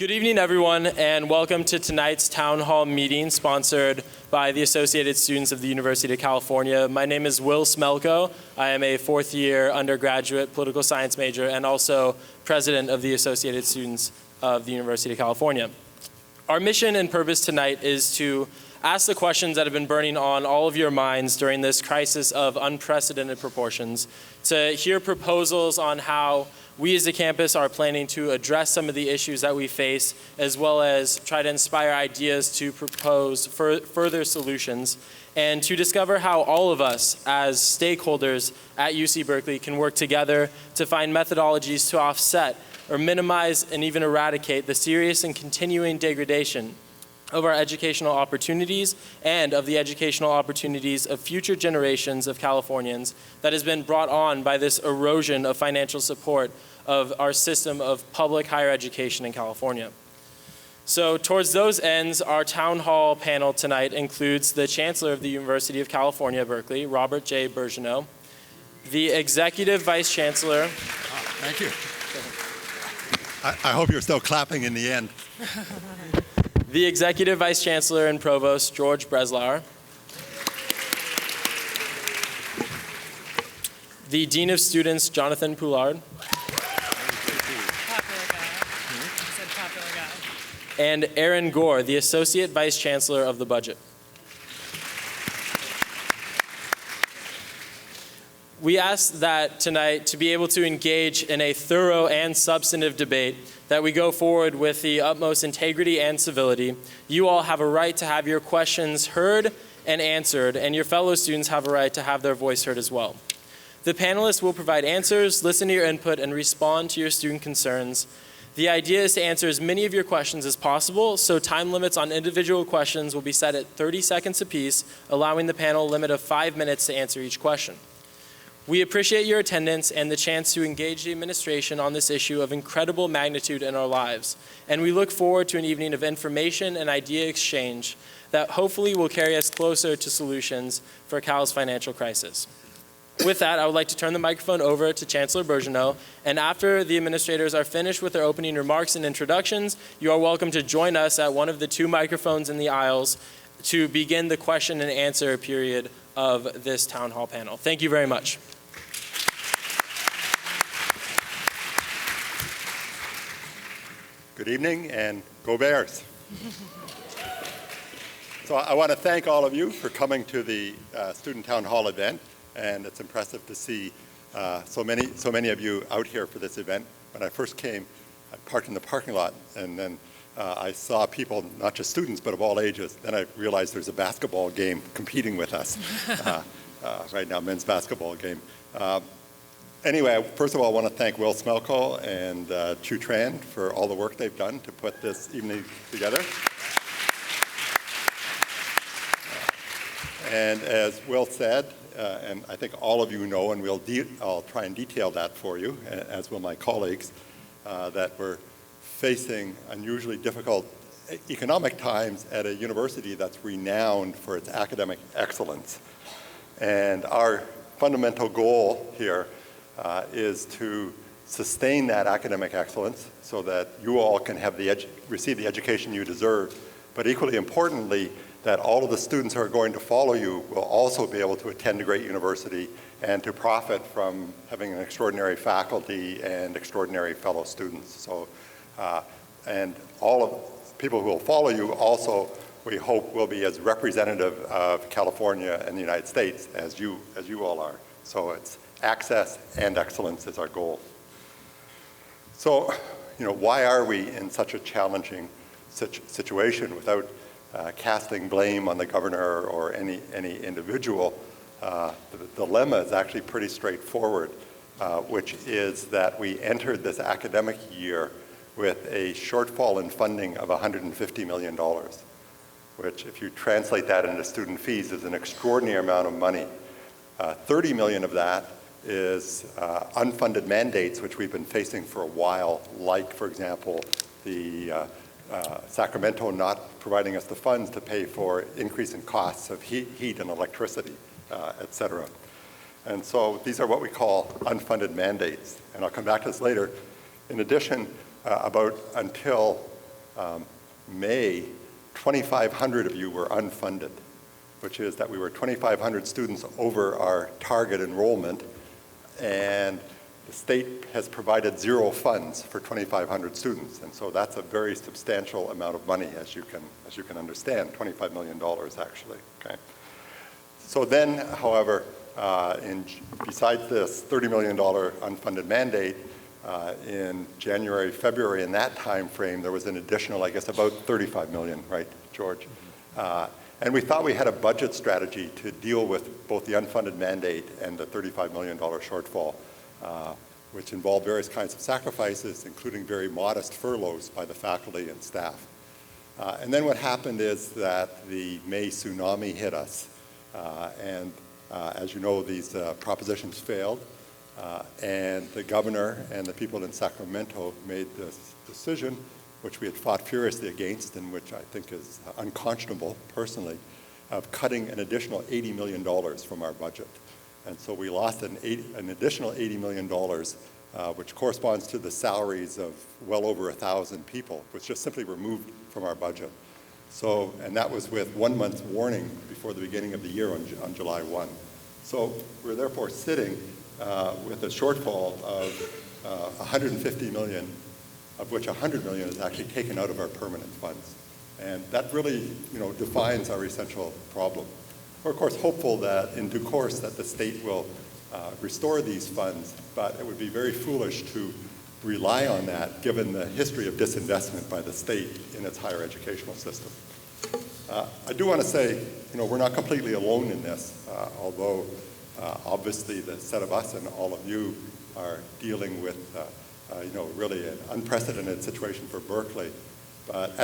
Good evening, everyone, and welcome to tonight's town hall meeting sponsored by the Associated Students of the University of California. My name is Will Smelko. I am a fourth-year undergraduate political science major and also president of the Associated Students of the University of California. Our mission and purpose tonight is to ask the questions that have been burning on all of your minds during this crisis of unprecedented proportions, to hear proposals on how we as a campus are planning to address some of the issues that we face, as well as try to inspire ideas to propose further solutions, and to discover how all of us as stakeholders at UC Berkeley can work together to find methodologies to offset or minimize and even eradicate the serious and continuing degradation of our educational opportunities and of the educational opportunities of future generations of Californians that has been brought on by this erosion of financial support of our system of public higher education in California. So towards those ends, our town hall panel tonight includes the Chancellor of the University of California, Berkeley, Robert J. Birgeneau, the Executive Vice Chancellor. Thank you. I hope you're still clapping in the end. The Executive Vice Chancellor and Provost, George Breslauer. The Dean of Students, Jonathan Poullard. Popular guy. I said popular guy. And Aaron Gore, the Associate Vice Chancellor of the Budget. We ask that tonight to be able to engage in a thorough and substantive debate, that we go forward with the utmost integrity and civility. You all have a right to have your questions heard and answered, and your fellow students have a right to have their voice heard as well. The panelists will provide answers, listen to your input, and respond to your student concerns. The idea is to answer as many of your questions as possible, so time limits on individual questions will be set at 30 seconds apiece, allowing the panel a limit of 5 minutes to answer each question. We appreciate your attendance and the chance to engage the administration on this issue of incredible magnitude in our lives, and we look forward to an evening of information and idea exchange that hopefully will carry us closer to solutions for Cal's financial crisis. With that, I would like to turn the microphone over to Chancellor Birgeneau, and after the administrators are finished with their opening remarks and introductions, you are welcome to join us at one of the 2 microphones in the aisles to begin the question and answer period of this town hall panel. Thank you very much. Good evening, and go Bears. So I want to thank all of you for coming to the Student Town Hall event, and it's impressive to see so many of you out here for this event. When I first came, I parked in the parking lot, and then I saw people, not just students, but of all ages. Then I realized there's a basketball game competing with us right now, men's basketball game. Anyway, first of all, I want to thank Will Smelko and Chu Tran for all the work they've done to put this evening together. And as Will said, and I think all of you know, and I'll try and detail that for you, as will my colleagues, that we're facing unusually difficult economic times at a university that's renowned for its academic excellence. And our fundamental goal here is to sustain that academic excellence so that you all can have receive the education you deserve, but equally importantly, that all of the students who are going to follow you will also be able to attend a great university and to profit from having an extraordinary faculty and extraordinary fellow students. So, and all of people who will follow you also, we hope, will be as representative of California and the United States as you all are. So it's access and excellence is our goal. So, why are we in such a challenging situation without casting blame on the governor or any individual? The dilemma is actually pretty straightforward, which is that we entered this academic year with a shortfall in funding of $150 million, which, if you translate that into student fees, is an extraordinary amount of money. 30 million of that is unfunded mandates, which we've been facing for a while, like, for example, the Sacramento not providing us the funds to pay for increase in costs of heat and electricity, et cetera. And so these are what we call unfunded mandates. And I'll come back to this later. In addition, about until May, 2,500 of you were unfunded, which is that we were 2,500 students over our target enrollment, and the state has provided zero funds for 2,500 students, and so that's a very substantial amount of money, as you can understand, $25 million actually. Okay. So then, however, besides this $30 million unfunded mandate, in January, February, in that time frame, there was an additional, I guess, about $35 million, right, George? And we thought we had a budget strategy to deal with both the unfunded mandate and the $35 million shortfall, which involved various kinds of sacrifices, including very modest furloughs by the faculty and staff. And then what happened is that the May tsunami hit us. As you know, these propositions failed. And the governor and the people in Sacramento made this decision, which we had fought furiously against and which I think is unconscionable personally, of cutting an additional $80 million from our budget. And so we lost an additional $80 million, which corresponds to the salaries of well over 1,000 people, which just simply removed from our budget. So, and that was with 1 month's warning before the beginning of the year on July 1. So we're therefore sitting with a shortfall of $150 million, of which $100 million is actually taken out of our permanent funds. And that really, defines our essential problem. We're of course hopeful that in due course that the state will restore these funds, but it would be very foolish to rely on that given the history of disinvestment by the state in its higher educational system. I do want to say, we're not completely alone in this, although obviously the set of us and all of you are dealing with, really an unprecedented situation for Berkeley. But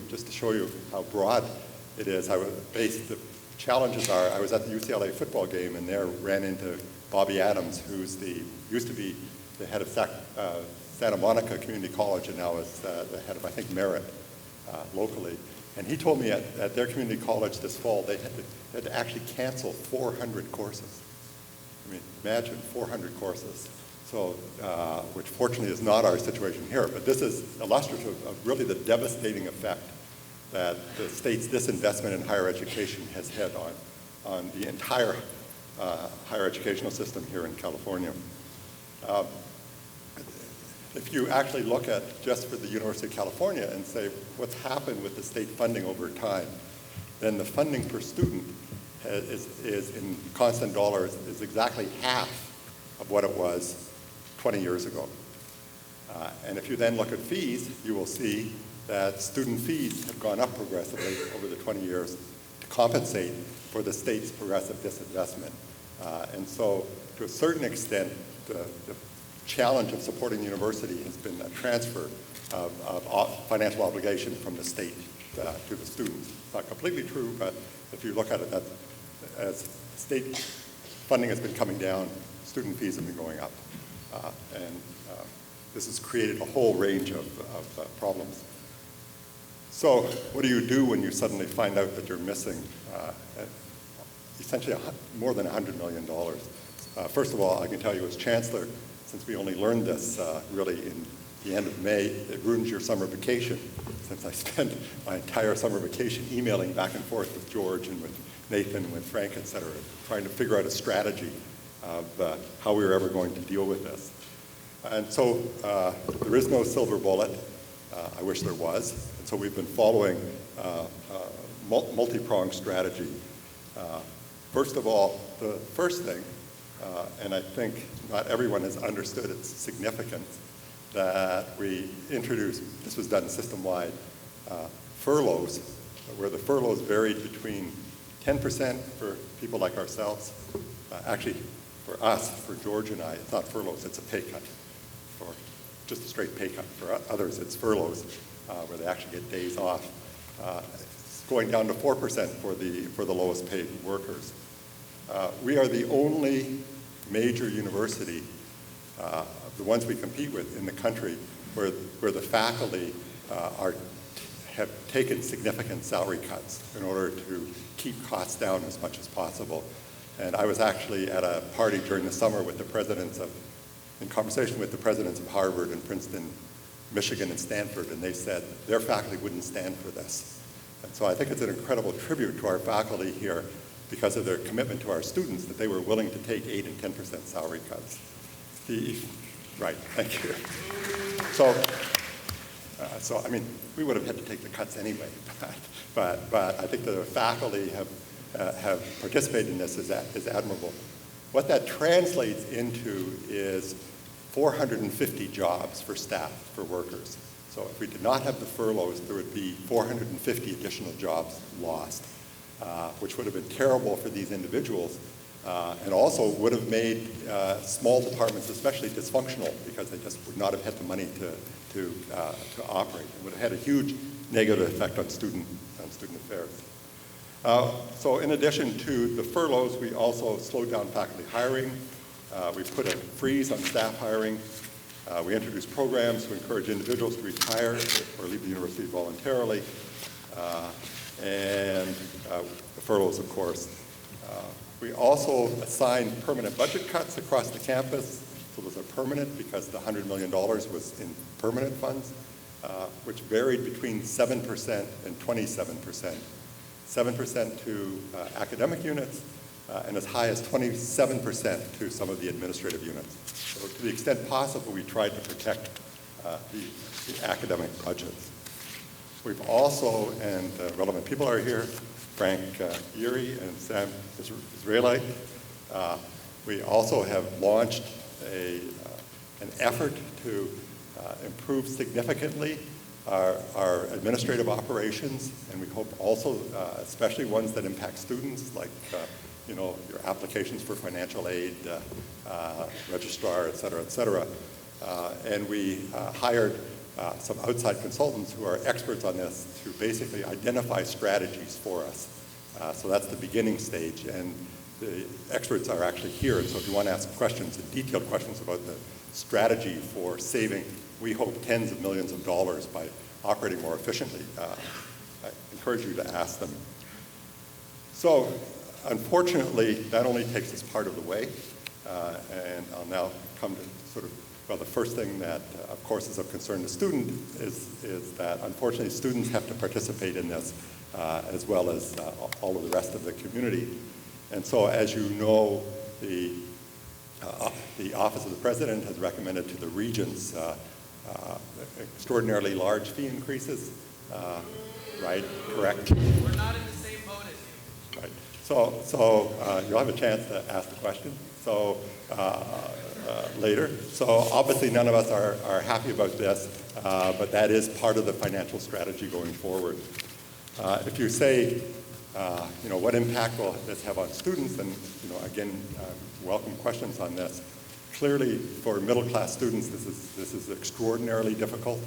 just to show you how broad it is, the challenges are, I was at the UCLA football game and there ran into Bobby Adams, who's used to be the head of Santa Monica Community College and now is the head of, I think, Merit locally. And he told me at their community college this fall, they had to actually cancel 400 courses. I mean, imagine 400 courses. So, which fortunately is not our situation here, but this is illustrative of really the devastating effect that the state's disinvestment in higher education has had on the entire higher educational system here in California. If you actually look at just for the University of California and say what's happened with the state funding over time, then the funding per student is in constant dollars is exactly half of what it was 20 years ago. And if you then look at fees, you will see that student fees have gone up progressively over the 20 years to compensate for the state's progressive disinvestment. And so to a certain extent, the challenge of supporting the university has been a transfer of financial obligation from the state to the students. It's not completely true, but if you look at it, as state funding has been coming down, student fees have been going up. This has created a whole range of problems. So what do you do when you suddenly find out that you're missing essentially more than $100 million? First of all, I can tell you as Chancellor, since we only learned this really in the end of May, it ruins your summer vacation, since I spent my entire summer vacation emailing back and forth with George and with Nathan and with Frank, et cetera, trying to figure out a strategy of how we were ever going to deal with this. And so there is no silver bullet. I wish there was. And so we've been following a multi-pronged strategy. First of all, the first thing, and I think not everyone has understood its significance, that we introduced, this was done system-wide, furloughs, where the furloughs varied between 10% for people like ourselves. Actually, for us, for George and I, it's not furloughs, it's a pay cut. For just a straight pay cut. For others, it's furloughs, where they actually get days off. It's going down to 4% for the lowest paid workers. We are the only major university, the ones we compete with in the country, where the faculty have taken significant salary cuts in order to keep costs down as much as possible. And I was actually at a party during the summer with the presidents in conversation with the presidents of Harvard and Princeton Michigan and Stanford, and they said their faculty wouldn't stand for this. And so I think it's an incredible tribute to our faculty here because of their commitment to our students that they were willing to take 8 and 10% salary cuts. Right, thank you. So I mean, we would have had to take the cuts anyway, but I think that the faculty have participated in this is admirable. What that translates into is 450 jobs for staff, for workers. So if we did not have the furloughs, there would be 450 additional jobs lost, which would have been terrible for these individuals, and also would have made small departments especially dysfunctional because they just would not have had the money to operate. It would have had a huge negative effect on student affairs. So in addition to the furloughs, we also slowed down faculty hiring. We put a freeze on staff hiring. We introduced programs to encourage individuals to retire or leave the university voluntarily. And the furloughs, of course. We also assigned permanent budget cuts across the campus. So those are permanent because the $100 million was in permanent funds, which varied between 7% and 27%. 7% to academic units, and as high as 27% to some of the administrative units. So to the extent possible, we tried to protect the academic budgets. We've also, and relevant people are here, Frank Erie and Sam Israeli. We also have launched an effort to improve significantly our administrative operations, and we hope also, especially ones that impact students, like your applications for financial aid, registrar, et cetera, and we hired some outside consultants who are experts on this to basically identify strategies for us. So that's the beginning stage, and the experts are actually here, and so if you want to ask questions, detailed questions about the strategy for saving, we hope, tens of millions of dollars by operating more efficiently, I encourage you to ask them. So, unfortunately, that only takes us part of the way, and I'll now come to sort of, well, the first thing that, of course, is of concern to students is that, unfortunately, students have to participate in this as well as all of the rest of the community. And so, as you know, the Office of the President has recommended to the regents extraordinarily large fee increases, right? Correct? We're not in the same boat as you. Right. So you'll have a chance to ask the question. So later. So obviously none of us are happy about this, but that is part of the financial strategy going forward. If you say, what impact will this have on students? And again, welcome questions on this. Clearly, for middle-class students, this is extraordinarily difficult.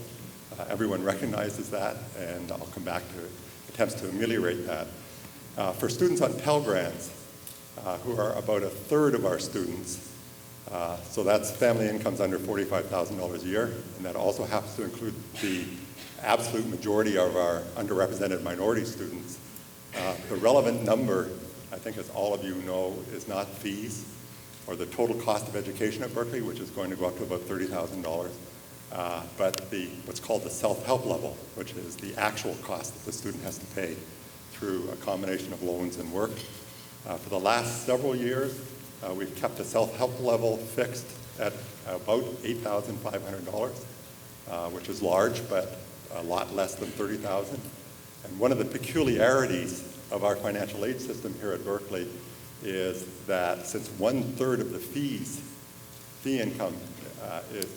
Everyone recognizes that, and I'll come back to attempts to ameliorate that. For students on Pell Grants, who are about a third of our students, so that's family incomes under $45,000 a year, and that also happens to include the absolute majority of our underrepresented minority students. The relevant number, I think as all of you know, is not fees or the total cost of education at Berkeley, which is going to go up to about $30,000, but what's called the self-help level, which is the actual cost that the student has to pay through a combination of loans and work. For the last several years, we've kept the self-help level fixed at about $8,500, which is large, but a lot less than $30,000. And one of the peculiarities of our financial aid system here at Berkeley is that since 1/3 of the fee income is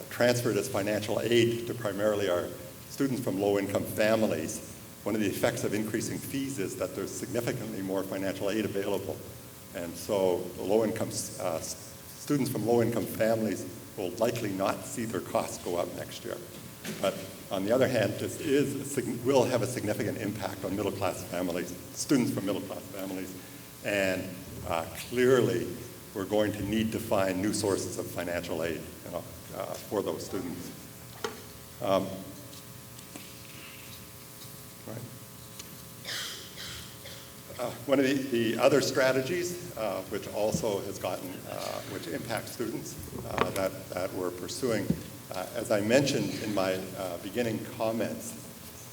transferred as financial aid to primarily our students from low-income families, one of the effects of increasing fees is that there's significantly more financial aid available. And so the students from low-income families will likely not see their costs go up next year. But on the other hand, this will have a significant impact on middle-class families, students from middle-class families, and clearly we're going to need to find new sources of financial aid for those students. One of the other strategies, which also has which impact students that we're pursuing, As I mentioned in my beginning comments,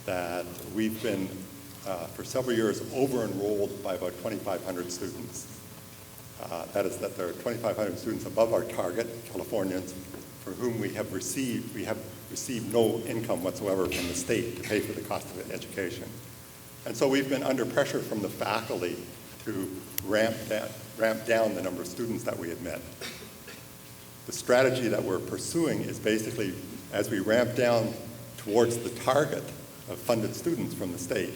that we've been, for several years, over-enrolled by about 2,500 students. That is that there are 2,500 students above our target, Californians, for whom we have received no income whatsoever from the state to pay for the cost of education. And so we've been under pressure from the faculty to ramp down the number of students that we admit. The strategy that we're pursuing is basically, as we ramp down towards the target of funded students from the state,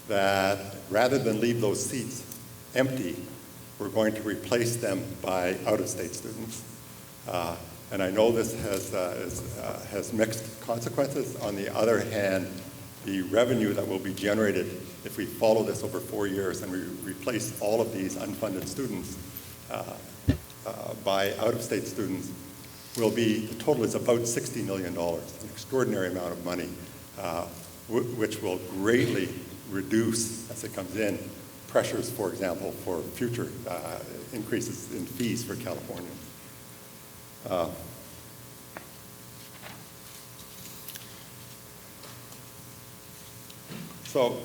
that rather than leave those seats empty, we're going to replace them by out-of-state students. And I know this has mixed consequences. On the other hand, the revenue that will be generated if we follow this over 4 years and we replace all of these unfunded students by out-of-state students will be, the total is about $60 million, an extraordinary amount of money, which will greatly reduce, as it comes in, pressures, for example, for future increases in fees for Californians. So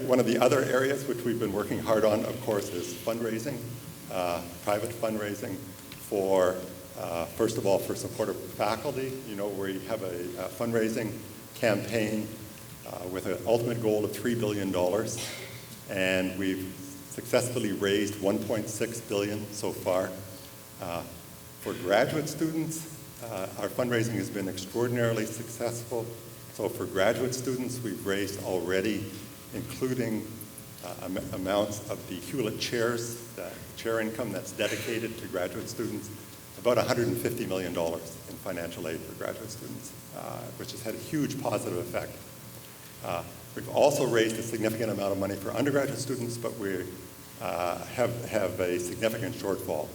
one of the other areas which we've been working hard on, of course, is fundraising, private fundraising for, first of all, for support of faculty. You know, we have a fundraising campaign with an ultimate goal of $3 billion, and we've successfully raised $1.6 billion so far. For graduate students, our fundraising has been extraordinarily successful. So for graduate students, we've raised already, including amounts of the Hewlett chairs, the chair income that's dedicated to graduate students, about $150 million in financial aid for graduate students, which has had a huge positive effect. We've also raised a significant amount of money for undergraduate students, but we have a significant shortfall.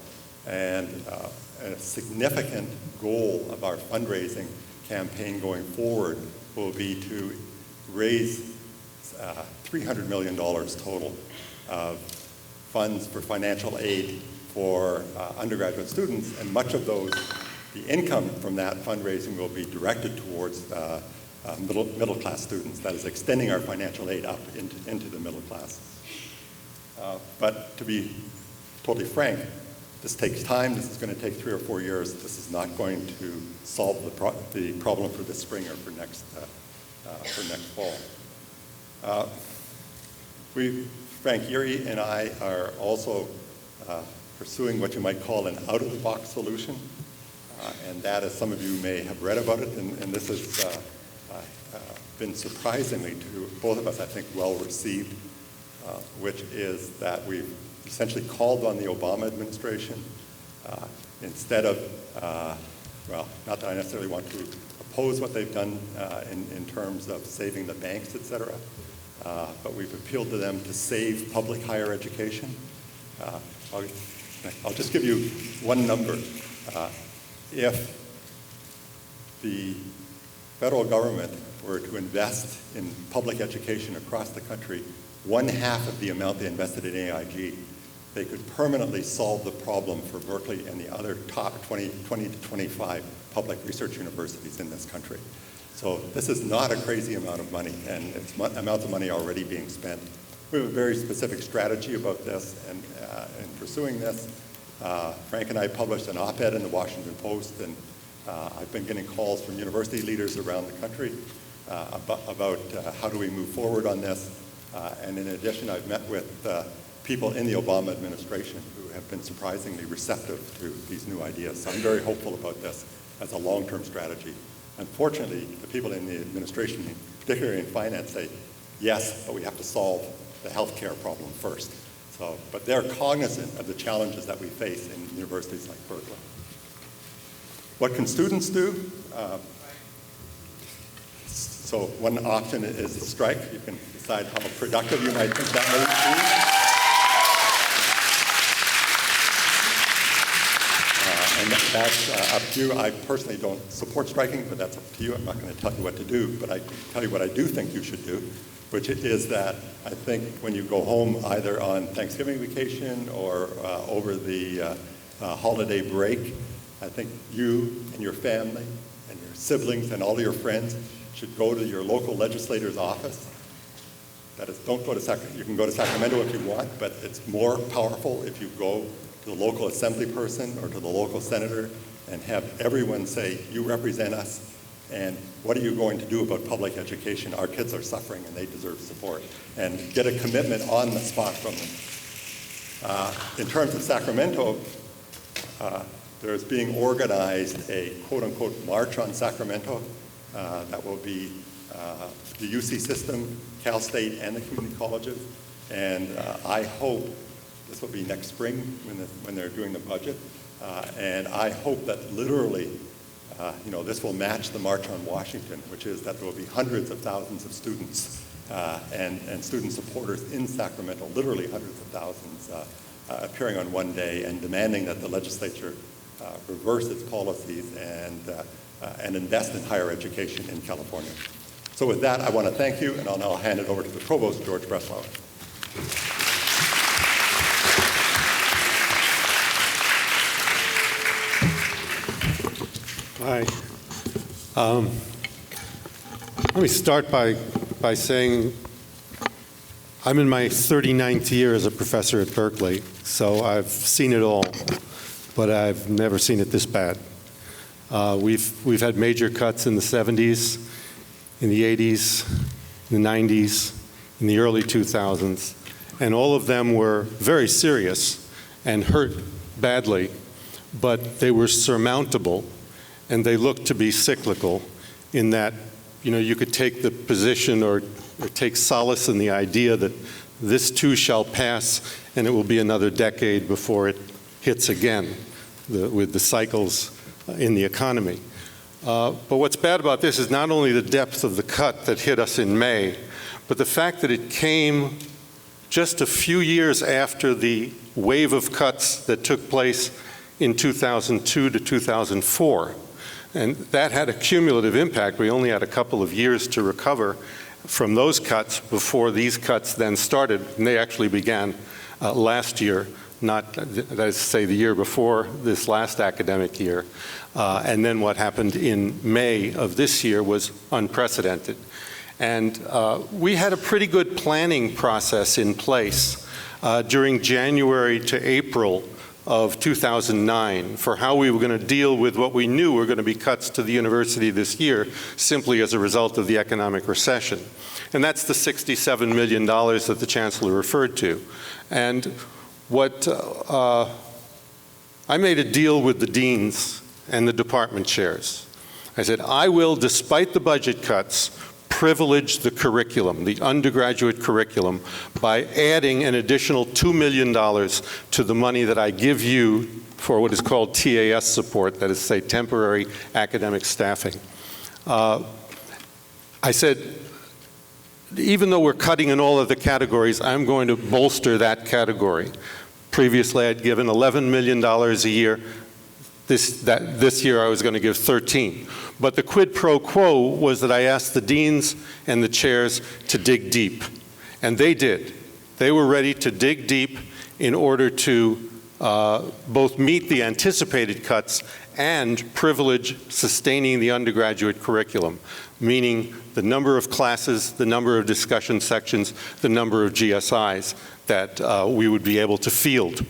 And a significant goal of our fundraising campaign going forward will be to raise $300 million total of funds for financial aid for undergraduate students, and much of those, the income from that fundraising will be directed towards middle class students, that is extending our financial aid up into the middle class. But to be totally frank, this takes time. This is going to take 3 or 4 years. This is not going to solve the problem for this spring or for next fall. Frank Erie and I are also pursuing what you might call an out-of-the-box solution, and that, as some of you may have read about it, and this has been surprisingly to both of us, I think, well received, which is that we've essentially called on the Obama administration instead of, well, not that I necessarily want to oppose what they've done in terms of saving the banks, et cetera, but we've appealed to them to save public higher education. I'll just give you one number. If the federal government were to invest in public education across the country 1/2 of the amount they invested in AIG, they could permanently solve the problem for Berkeley and the other top 20 to 25 public research universities in this country. So this is not a crazy amount of money, and it's amounts of money already being spent. We have a very specific strategy about this, and in pursuing this, Frank and I published an op-ed in the Washington Post, and I've been getting calls from university leaders around the country about how do we move forward on this. And in addition, I've met with people in the Obama administration who have been surprisingly receptive to these new ideas. So I'm very hopeful about this as a long-term strategy. Unfortunately, the people in the administration, particularly in finance, say, yes, but we have to solve the healthcare problem first. So, but they're cognizant of the challenges that we face in universities like Berkeley. What can students do? So one option is a strike. You can decide how productive you might think that may be. And that's up to you. I personally don't support striking, but that's up to you. I'm not going to tell you what to do, but I can tell you what I do think you should do, which is that I think when you go home either on Thanksgiving vacation or over the holiday break, I think you and your family and your siblings and all of your friends should go to your local legislator's office. That is, don't go to Sacramento. You can go to Sacramento if you want, but it's more powerful if you go to the local assembly person or to the local senator and have everyone say, you represent us, and what are you going to do about public education? Our kids are suffering and they deserve support. And get a commitment on the spot from them. In terms of Sacramento, there's being organized a quote-unquote march on Sacramento that will be the UC system, Cal State, and the community colleges. And I hope this will be next spring when they're doing the budget. And I hope that literally, this will match the March on Washington, which is that there will be hundreds of thousands of students and student supporters in Sacramento, literally hundreds of thousands, appearing on one day and demanding that the legislature reverse its policies and invest in higher education in California. So with that, I want to thank you, and I'll now hand it over to the Provost, George Breslauer. Hi. Let me start by saying I'm in my 39th year as a professor at Berkeley, so I've seen it all, but I've never seen it this bad. We've had major cuts in the 70s, in the 80s, in the 90s, in the early 2000s, and all of them were very serious and hurt badly, but they were surmountable, and they looked to be cyclical in that, you could take the position or take solace in the idea that this too shall pass and it will be another decade before it hits again with the cycles in the economy. But what's bad about this is not only the depth of the cut that hit us in May, but the fact that it came just a few years after the wave of cuts that took place in 2002 to 2004. And that had a cumulative impact. We only had a couple of years to recover from those cuts before these cuts then started. And they actually began last year, not, that is to say, the year before this last academic year. And then what happened in May of this year was unprecedented. And we had a pretty good planning process in place during January to April of 2009 for how we were going to deal with what we knew were going to be cuts to the university this year simply as a result of the economic recession. And that's the $67 million that the Chancellor referred to. And what I made a deal with the deans and the department chairs. I said, I will, despite the budget cuts, privilege the curriculum, the undergraduate curriculum, by adding an additional $2 million to the money that I give you for what is called TAS support, that is, say, temporary academic staffing. I said, even though we're cutting in all of the categories, I'm going to bolster that category. Previously, I'd given $11 million a year. This year, I was going to give 13. But the quid pro quo was that I asked the deans and the chairs to dig deep. And they did. They were ready to dig deep in order to both meet the anticipated cuts and privilege sustaining the undergraduate curriculum, meaning the number of classes, the number of discussion sections, the number of GSIs that we would be able to field.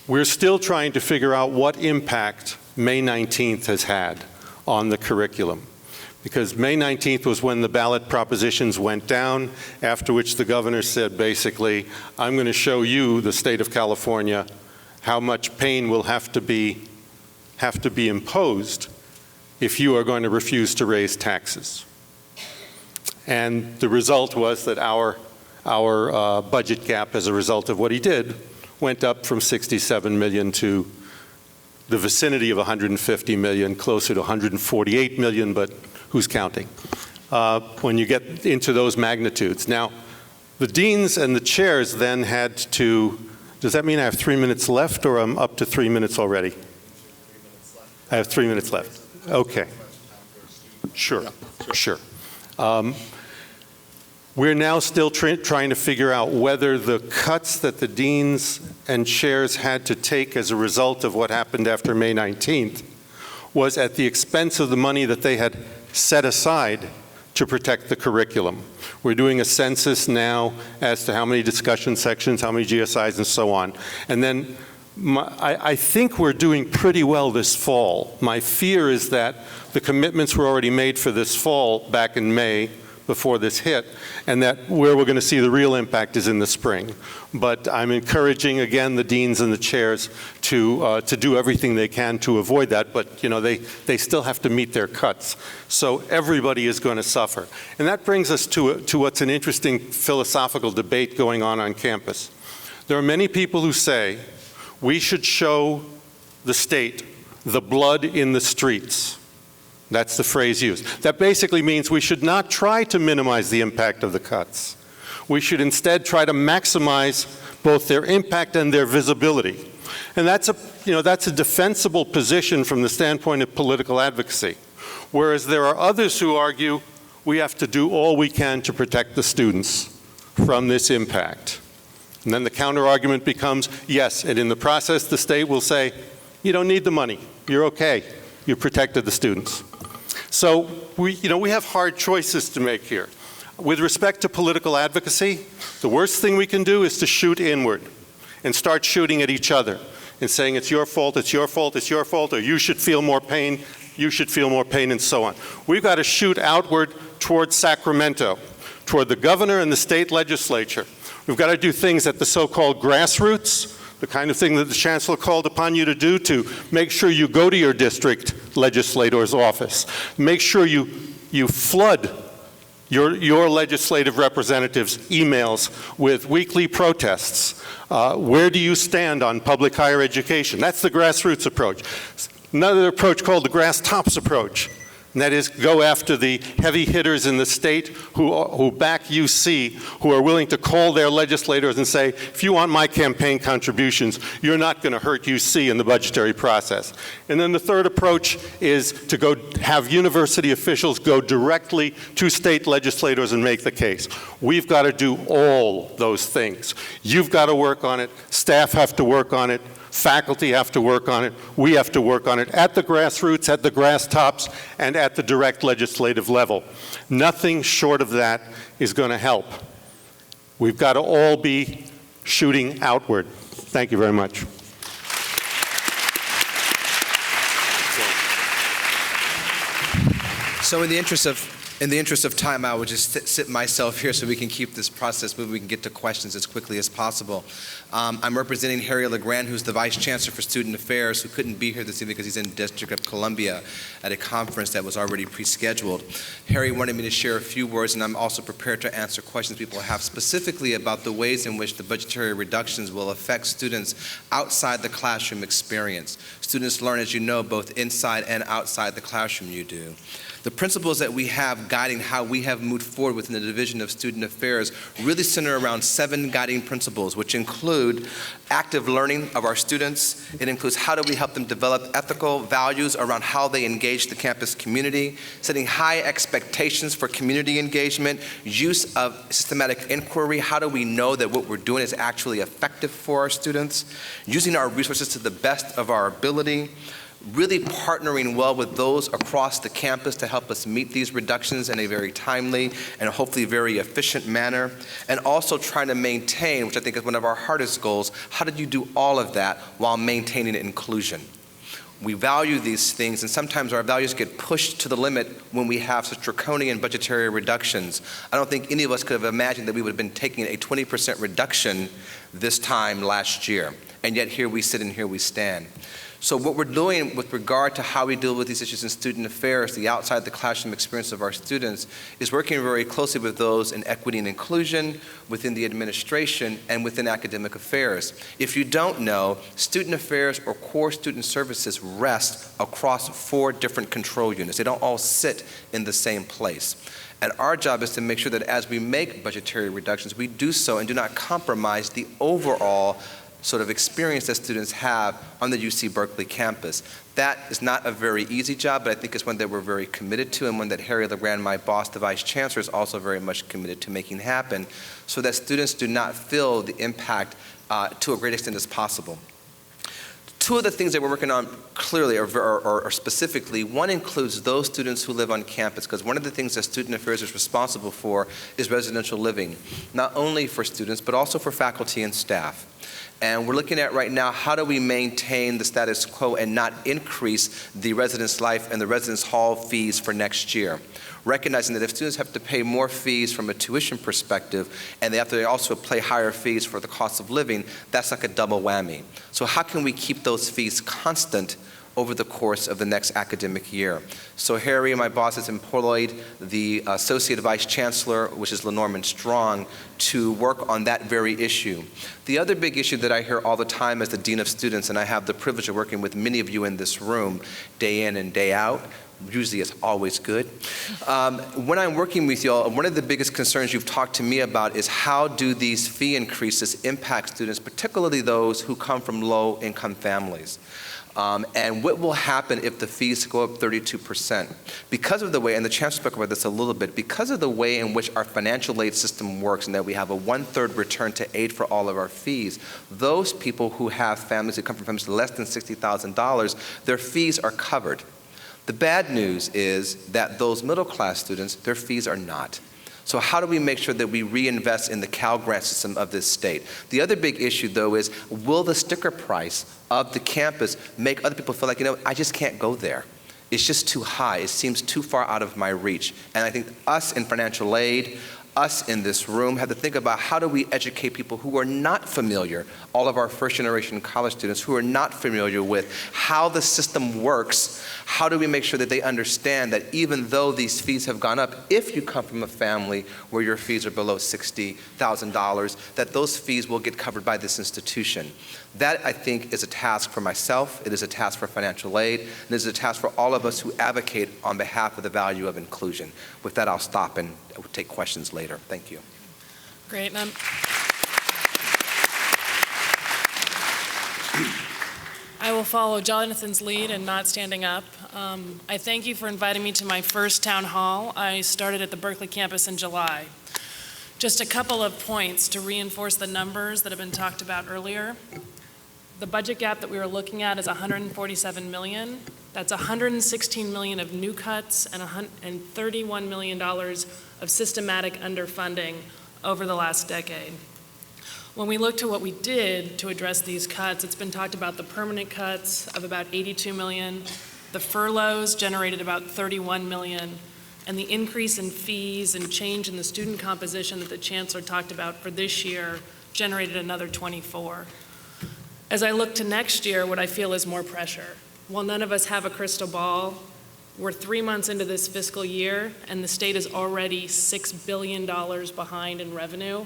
We're still trying to figure out what impact May 19th has had on the curriculum. Because May 19th was when the ballot propositions went down, after which the governor said basically, I'm going to show you, the state of California, how much pain will have to be imposed if you are going to refuse to raise taxes. And the result was that our budget gap as a result of what he did went up from 67 million to the vicinity of 150 million, closer to 148 million, but who's counting? When you get into those magnitudes. Now, the deans and the chairs then had to, does that mean I have 3 minutes left, or I'm up to 3 minutes already? I have 3 minutes left. Okay. Sure, sure. We're now still trying to figure out whether the cuts that the deans and chairs had to take as a result of what happened after May 19th was at the expense of the money that they had set aside to protect the curriculum. We're doing a census now as to how many discussion sections, how many GSIs, and so on. And then I think we're doing pretty well this fall. My fear is that the commitments were already made for this fall back in May before this hit, and that where we're going to see the real impact is in the spring. But I'm encouraging, again, the deans and the chairs to do everything they can to avoid that, but you know, they still have to meet their cuts. So everybody is going to suffer. And that brings us to what's an interesting philosophical debate going on campus. There are many people who say we should show the state the blood in the streets. That's the phrase used. That basically means we should not try to minimize the impact of the cuts. We should instead try to maximize both their impact and their visibility. And that's a defensible position from the standpoint of political advocacy. Whereas there are others who argue we have to do all we can to protect the students from this impact. And then the counter-argument becomes, yes, and in the process the state will say, you don't need the money, you're okay, you protected the students. So we have hard choices to make here. With respect to political advocacy, the worst thing we can do is to shoot inward and start shooting at each other and saying it's your fault, it's your fault, it's your fault, or you should feel more pain, you should feel more pain, and so on. We've got to shoot outward toward Sacramento, toward the governor and the state legislature. We've got to do things at the so-called grassroots, the kind of thing that the Chancellor called upon you to do to make sure you go to your district legislator's office. Make sure you flood your legislative representatives' emails with weekly protests. Where do you stand on public higher education? That's the grassroots approach. Another approach called the grass tops approach. And that is go after the heavy hitters in the state who back UC, who are willing to call their legislators and say, if you want my campaign contributions, you're not going to hurt UC in the budgetary process. And then the third approach is to go have university officials go directly to state legislators and make the case. We've got to do all those things. You've got to work on it. Staff have to work on it. Faculty have to work on it. We have to work on it at the grassroots, at the grass tops, and at the direct legislative level. Nothing short of that is going to help. We've got to all be shooting outward. Thank you very much. So in the interest of time, I would just sit myself here so we can keep this process moving. We can get to questions as quickly as possible. I'm representing Harry LeGrand, who's the Vice Chancellor for Student Affairs, who couldn't be here this evening because he's in District of Columbia at a conference that was already pre-scheduled. Harry wanted me to share a few words, and I'm also prepared to answer questions people have specifically about the ways in which the budgetary reductions will affect students outside the classroom experience. Students learn, as you know, both inside and outside the classroom. You do. The principles that we have guiding how we have moved forward within the Division of Student Affairs really center around 7 guiding principles, which include active learning of our students. It includes how do we help them develop ethical values around how they engage the campus community, setting high expectations for community engagement, use of systematic inquiry, how do we know that what we're doing is actually effective for our students, using our resources to the best of our ability, really partnering well with those across the campus to help us meet these reductions in a very timely and hopefully very efficient manner, and also trying to maintain, which I think is one of our hardest goals, how did you do all of that while maintaining inclusion? We value these things, and sometimes our values get pushed to the limit when we have such draconian budgetary reductions. I don't think any of us could have imagined that we would have been taking a 20% reduction this time last year, and yet here we sit and here we stand. So what we're doing with regard to how we deal with these issues in student affairs, the outside the classroom experience of our students, is working very closely with those in equity and inclusion, within the administration, and within academic affairs. If you don't know, student affairs or core student services rest across 4 different control units. They don't all sit in the same place. And our job is to make sure that as we make budgetary reductions, we do so and do not compromise the overall sort of experience that students have on the UC Berkeley campus. That is not a very easy job, but I think it's one that we're very committed to, and one that Harry LeGrand, my boss, the Vice Chancellor, is also very much committed to making happen, so that students do not feel the impact to a great extent as possible. Two of the things that we're working on clearly or specifically, one includes those students who live on campus, because one of the things that Student Affairs is responsible for is residential living, not only for students, but also for faculty and staff. And we're looking at right now, how do we maintain the status quo and not increase the residence life and the residence hall fees for next year? Recognizing that if students have to pay more fees from a tuition perspective, and they have to also pay higher fees for the cost of living, that's like a double whammy. So how can we keep those fees constant over the course of the next academic year? So Harry, my boss, has employed the Associate Vice Chancellor, which is LaNorman Strong, to work on that very issue. The other big issue that I hear all the time as the Dean of Students, and I have the privilege of working with many of you in this room day in and day out, usually it's always good. When I'm working with you all, one of the biggest concerns you've talked to me about is how do these fee increases impact students, particularly those who come from low-income families. And what will happen if the fees go up 32%? Because of the way, and the Chancellor spoke about this a little bit, because of the way in which our financial aid system works and that we have a 1/3 return to aid for all of our fees, those people who have families who come from families less than $60,000, their fees are covered. The bad news is that those middle-class students, their fees are not. So how do we make sure that we reinvest in the Cal Grant system of this state? The other big issue, though, is will the sticker price of the campus make other people feel like, I just can't go there. It's just too high. It seems too far out of my reach. And I think us in financial aid, us in this room have to think about how do we educate people who are not familiar, all of our first-generation college students who are not familiar with how the system works. How do we make sure that they understand that even though these fees have gone up, if you come from a family where your fees are below $60,000, that those fees will get covered by this institution? That, I think, is a task for myself, it is a task for financial aid, and it is a task for all of us who advocate on behalf of the value of inclusion. With that, I'll stop and take questions later. Thank you. Great. I will follow Jonathan's lead and not standing up. I thank you for inviting me to my first town hall. I started at the Berkeley campus in July. Just a couple of points to reinforce the numbers that have been talked about earlier. The budget gap that we were looking at is $147 million. That's $116 million of new cuts and $31 million of systematic underfunding over the last decade. When we look to what we did to address these cuts, it's been talked about the permanent cuts of about $82 million, the furloughs generated about $31 million, and the increase in fees and change in the student composition that the Chancellor talked about for this year generated another 24. As I look to next year, what I feel is more pressure. While none of us have a crystal ball, we're 3 months into this fiscal year, and the state is already $6 billion behind in revenue.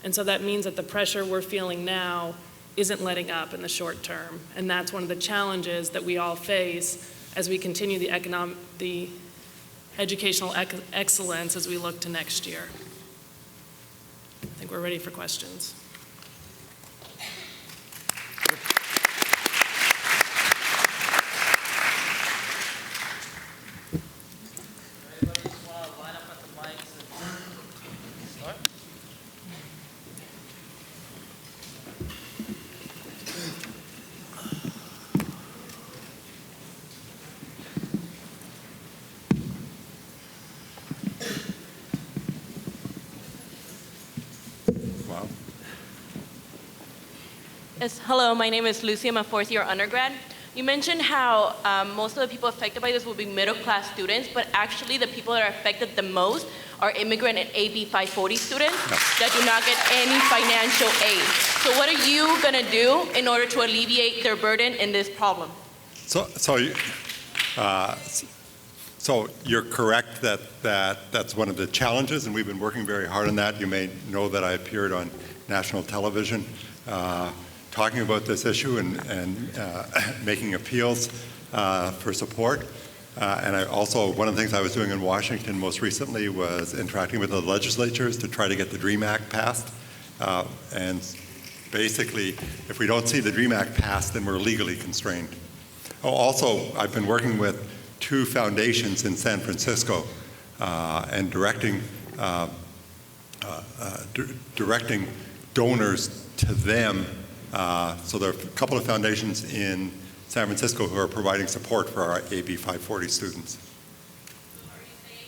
And so that means that the pressure we're feeling now isn't letting up in the short term. And that's one of the challenges that we all face as we continue the educational excellence as we look to next year. I think we're ready for questions. Yes, hello, my name is Lucy. I'm a fourth-year undergrad. You mentioned how most of the people affected by this will be middle-class students, but actually the people that are affected the most are immigrant and AB 540 students that do not get any financial aid. So what are you going to do in order to alleviate their burden in this problem? So you're correct that's one of the challenges, and we've been working very hard on that. You may know that I appeared on national television talking about this issue and making appeals for support. And I also, one of the things I was doing in Washington most recently was interacting with the legislatures to try to get the DREAM Act passed. And basically, if we don't see the DREAM Act passed, then we're legally constrained. Oh, also, I've been working with 2 foundations in San Francisco and directing donors to them. So there are a couple of foundations in San Francisco who are providing support for our AB 540 students.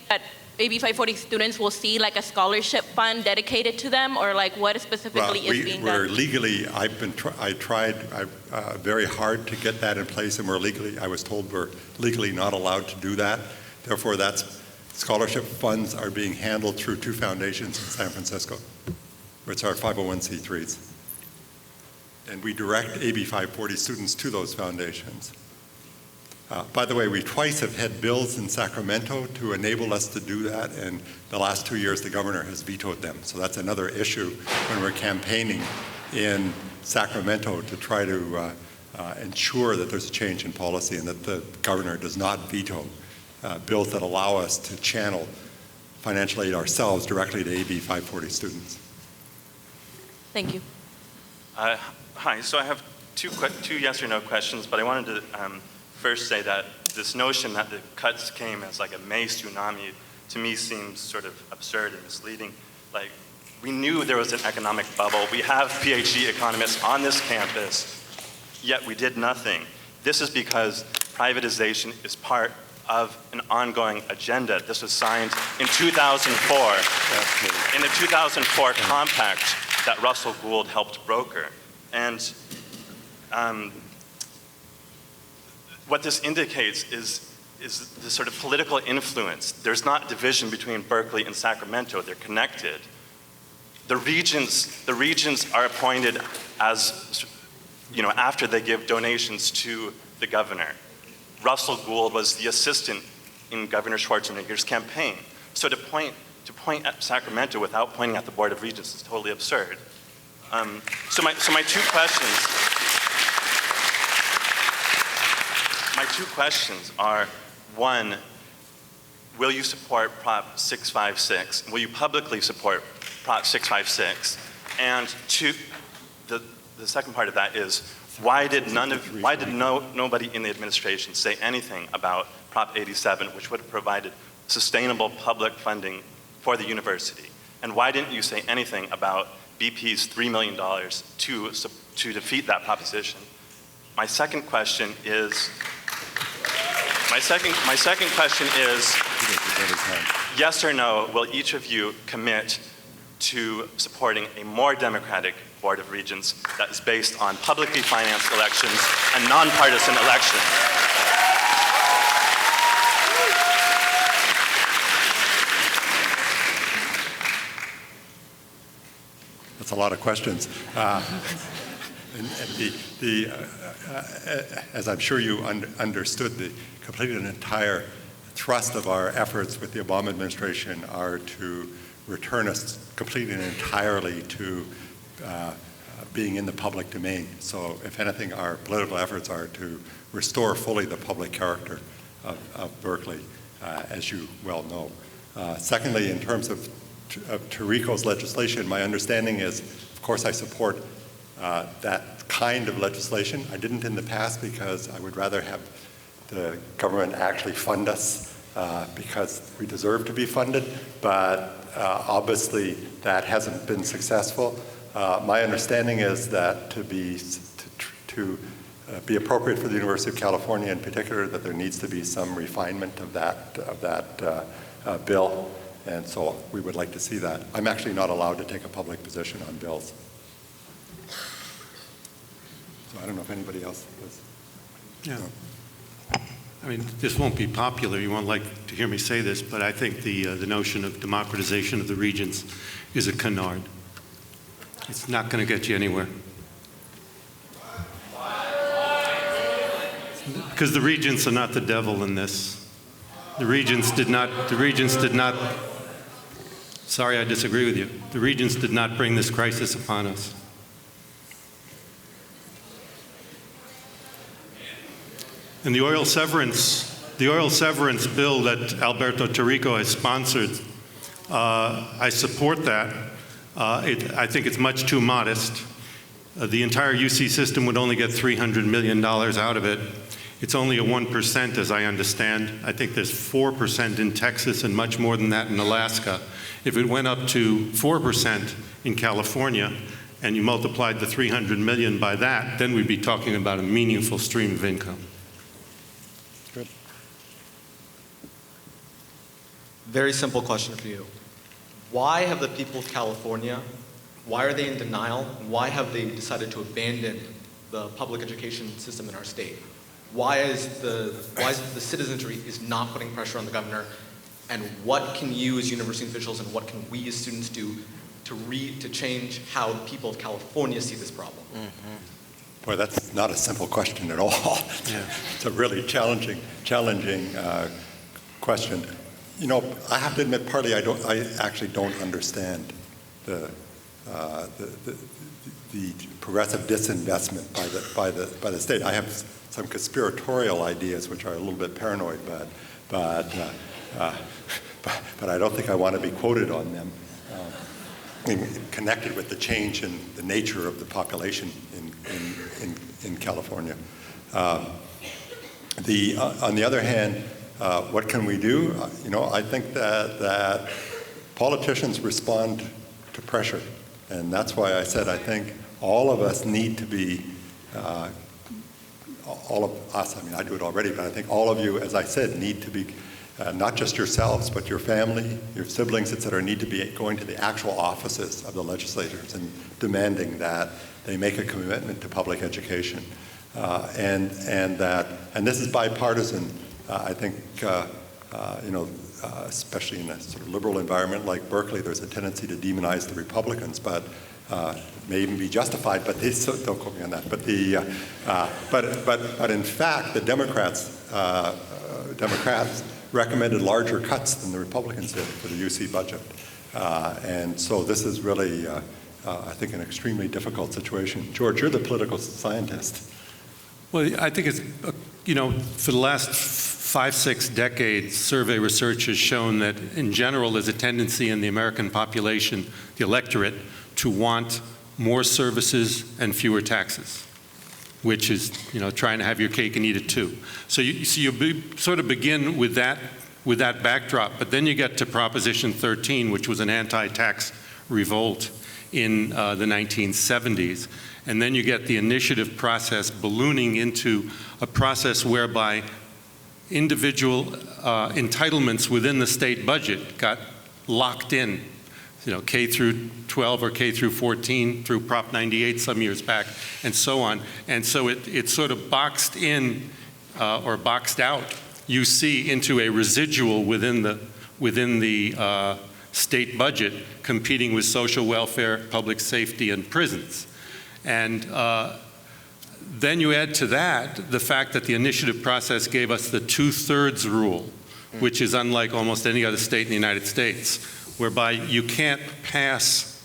That AB 540 students will see like a scholarship fund dedicated to them, or like what specifically is being done? We're legally, I tried very hard to get that in place, and I was told we're legally not allowed to do that. Therefore, scholarship funds are being handled through 2 foundations in San Francisco, which are 501c3s. And we direct AB 540 students to those foundations. By the way, we twice have had bills in Sacramento to enable us to do that, and the last 2 years the governor has vetoed them. So that's another issue when we're campaigning in Sacramento to try to ensure that there's a change in policy and that the governor does not veto bills that allow us to channel financial aid ourselves directly to AB 540 students. Thank you. Hi, so I have two yes or no questions, but I wanted to first say that this notion that the cuts came as like a May tsunami to me seems sort of absurd and misleading. Like, we knew there was an economic bubble. We have PhD economists on this campus, yet we did nothing. This is because privatization is part of an ongoing agenda. This was signed in 2004, in the 2004 compact that Russell Gould helped broker. And what this indicates is the sort of political influence. There's not division between Berkeley and Sacramento. They're connected. The regions are appointed as, after they give donations to the governor. Russell Gould was the assistant in Governor Schwarzenegger's campaign. So to point at Sacramento without pointing at the Board of Regents is totally absurd. So my 2 questions. My 2 questions are, 1, will you support Prop 656? Will you publicly support Prop 656? And 2, the second part of that is, why did nobody in the administration say anything about Prop 87, which would have provided sustainable public funding for the university? And why didn't you say anything about BP's $3 million to defeat that proposition? My second question is, yes or no, will each of you commit to supporting a more democratic Board of Regents that is based on publicly financed elections and nonpartisan elections? That's a lot of questions. As I'm sure you understood, the complete and entire thrust of our efforts with the Obama administration are to return us completely and entirely to being in the public domain. So if anything, our political efforts are to restore fully the public character of Berkeley, as you well know. Secondly, in terms of Tarico's legislation, my understanding is, of course, I support that kind of legislation. I didn't in the past because I would rather have the government actually fund us because we deserve to be funded, but obviously that hasn't been successful. My understanding is that to be appropriate for the University of California in particular, that there needs to be some refinement of that bill, and so we would like to see that. I'm actually not allowed to take a public position on bills. So I don't know if anybody else does. Yeah. I mean, this won't be popular. You won't like to hear me say this, but I think the notion of democratization of the regions is a canard. It's not going to get you anywhere. Because the regents are not the devil in this. The regents did not, sorry, I disagree with you. The regents did not bring this crisis upon us. And the oil severance bill that Alberto Tarico has sponsored, I support that. I think it's much too modest. The entire UC system would only get $300 million out of it. It's only a 1%, as I understand. I think there's 4% in Texas and much more than that in Alaska. If it went up to 4% in California, and you multiplied the 300 million by that, then we'd be talking about a meaningful stream of income. Good. Very simple question for you. Why have the people of California, why are they in denial? Why have they decided to abandon the public education system in our state? Why is the citizenry is not putting pressure on the governor? And what can you as university officials and what can we as students do to change how the people of California see this problem? Mm-hmm. Boy, that's not a simple question at all. Yeah. It's a really challenging question. You know, I have to admit, partly I actually don't understand the progressive disinvestment by the state. I have some conspiratorial ideas which are a little bit paranoid, but I don't think I want to be quoted on them. Connected with the change in the nature of the population in California. On the other hand, what can we do? You know, I think that politicians respond to pressure, and that's why I said I think all of us need to be, all of us, I mean I do it already, but I think all of you, as I said, need to be not just yourselves, but your family, your siblings, et cetera, need to be going to the actual offices of the legislators and demanding that they make a commitment to public education. And this is bipartisan. I think, you know, especially in a sort of liberal environment like Berkeley, there's a tendency to demonize the Republicans, but may even be justified, but don't quote me on that. But in fact, the Democrats recommended larger cuts than the Republicans did for the UC budget. And so this is really, I think, an extremely difficult situation. George, you're the political scientist. Well, I think it's, you know, for the last 5-6 decades, survey research has shown that in general there's a tendency in the American population, the electorate, to want more services and fewer taxes, which is, you know, trying to have your cake and eat it too. So you sort of begin with that backdrop, but then you get to Proposition 13, which was an anti-tax revolt in the 1970s. And then you get the initiative process ballooning into a process whereby individual entitlements within the state budget got locked in, you know, K through 12 or K through 14 through Prop 98 some years back, and so on. And so it sort of boxed in or boxed out UC into a residual within the state budget, competing with social welfare, public safety, and prisons. And then you add to that the fact that the initiative process gave us the 2/3 rule, which is unlike almost any other state in the United States, whereby you can't pass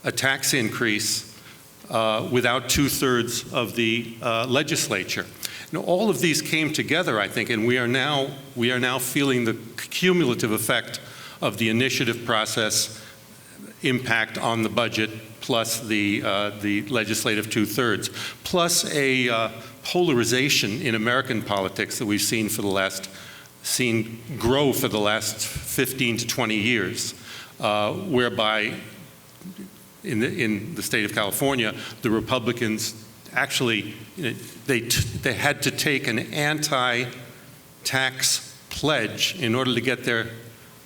a tax increase without 2/3 of the legislature. Now, all of these came together, I think, and we are now feeling the cumulative effect of the initiative process impact on the budget, plus the legislative 2/3, plus a polarization in American politics that we've seen grow for the last 15 to 20 years, whereby in the state of California, the Republicans actually, they had to take an anti-tax pledge in order to get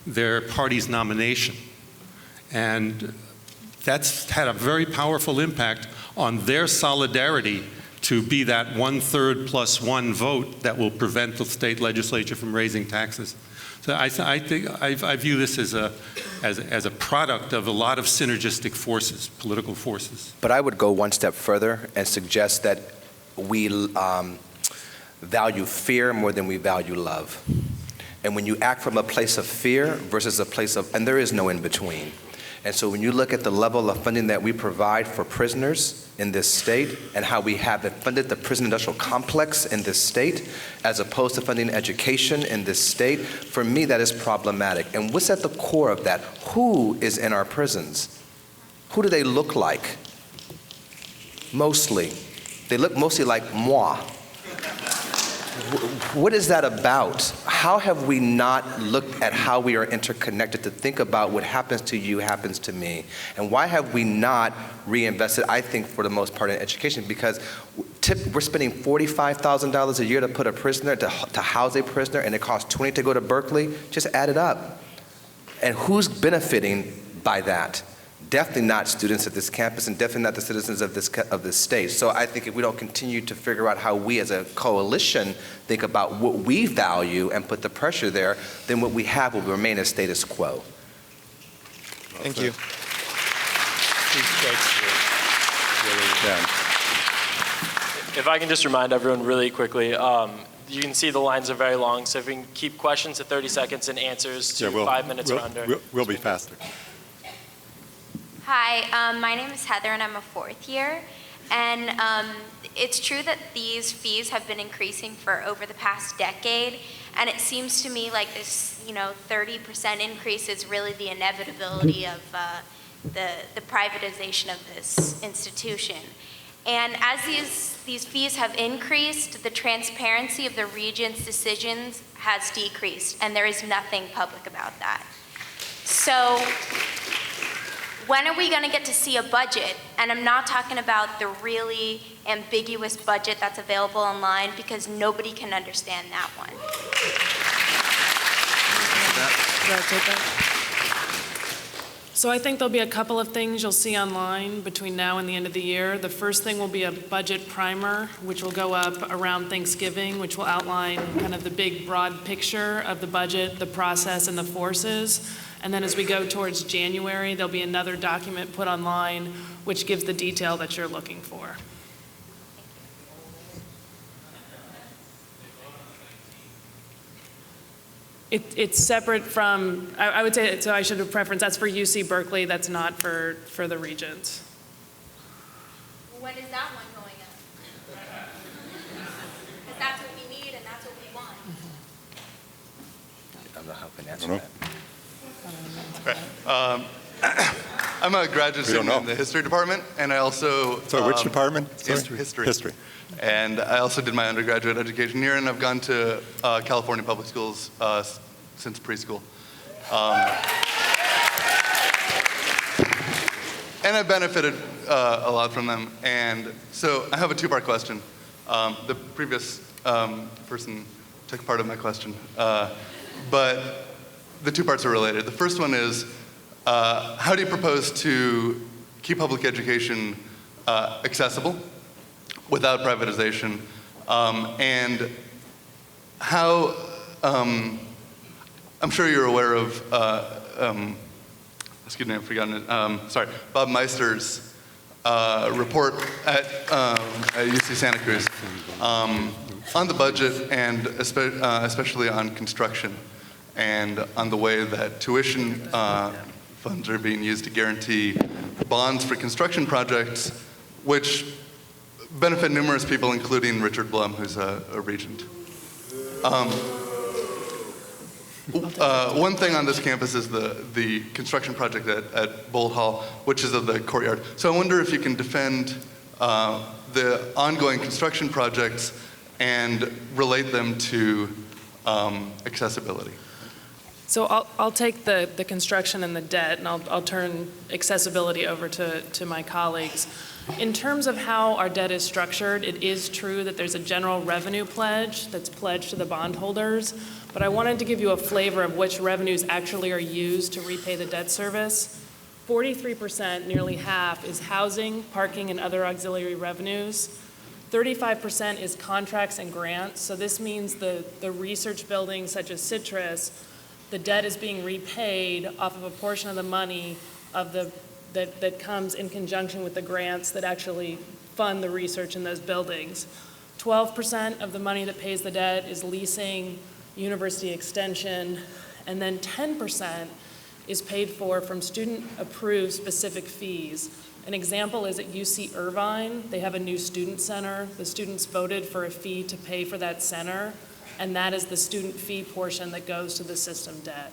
their party's nomination. And that's had a very powerful impact on their solidarity to be that 1/3 plus 1 vote that will prevent the state legislature from raising taxes. So I think I view this as a product of a lot of synergistic forces, political forces. But I would go one step further and suggest that we value fear more than we value love. And when you act from a place of fear versus a place of, and there is no in between. And so when you look at the level of funding that we provide for prisoners in this state and how we have funded the prison industrial complex in this state as opposed to funding education in this state, for me that is problematic. And what's at the core of that? Who is in our prisons? Who do they look like? Mostly. They look mostly like moi. What is that about? How have we not looked at how we are interconnected to think about what happens to you happens to me? And why have we not reinvested, I think, for the most part, in education? Because we're spending $45,000 a year to put a prisoner, to house a prisoner, and it costs $20 to go to Berkeley. Just add it up. And who's benefiting by that? Definitely not students at this campus, and definitely not the citizens of this state. So I think if we don't continue to figure out how we as a coalition think about what we value and put the pressure there, then what we have will remain as status quo. Thank you. If I can just remind everyone really quickly, you can see the lines are very long, so if we can keep questions to 30 seconds and answers to 5 minutes or under. We'll be faster. Hi, my name is Heather and I'm a fourth year. And it's true that these fees have been increasing for over the past decade. And it seems to me like this, 30% increase is really the inevitability of the privatization of this institution. And as these fees have increased, the transparency of the Regent's decisions has decreased, and there is nothing public about that. So when are we going to get to see a budget? And I'm not talking about the really ambiguous budget that's available online, because nobody can understand that one. So I think there'll be a couple of things you'll see online between now and the end of the year. The first thing will be a budget primer, which will go up around Thanksgiving, which will outline kind of the big broad picture of the budget, the process, and the forces. And then as we go towards January, there'll be another document put online which gives the detail that you're looking for. It's separate from, I would say, so I should have preference, that's for UC Berkeley, that's not for the Regents. When is that one going up? Because that's what we need and that's what we want. I don't know how I can answer that. I'm a graduate student in the history department, and I also... So which department? History. History. And I also did my undergraduate education here, and I've gone to California public schools since preschool. And I've benefited a lot from them. And so I have a two-part question. The previous person took part of my question, but the two parts are related. The first one is, how do you propose to keep public education accessible without privatization? And how, I'm sure you're aware of, excuse me, I've forgotten it, Bob Meister's report at UC Santa Cruz on the budget, and especially on construction, and on the way that tuition funds are being used to guarantee bonds for construction projects, which benefit numerous people, including Richard Blum, who's a regent. One thing on this campus is the construction project at Bold Hall, which is of the courtyard. So I wonder if you can defend the ongoing construction projects and relate them to accessibility. So I'll take the construction and the debt, and I'll turn accessibility over to my colleagues. In terms of how our debt is structured, it is true that there's a general revenue pledge that's pledged to the bondholders, but I wanted to give you a flavor of which revenues actually are used to repay the debt service. 43%, nearly half, is housing, parking, and other auxiliary revenues. 35% is contracts and grants, so this means the research buildings such as Citrus, the debt is being repaid off of a portion of the money of that comes in conjunction with the grants that actually fund the research in those buildings. 12% of the money that pays the debt is leasing, university extension, and then 10% is paid for from student-approved specific fees. An example is at UC Irvine. They have a new student center. The students voted for a fee to pay for that center, and that is the student fee portion that goes to the system debt.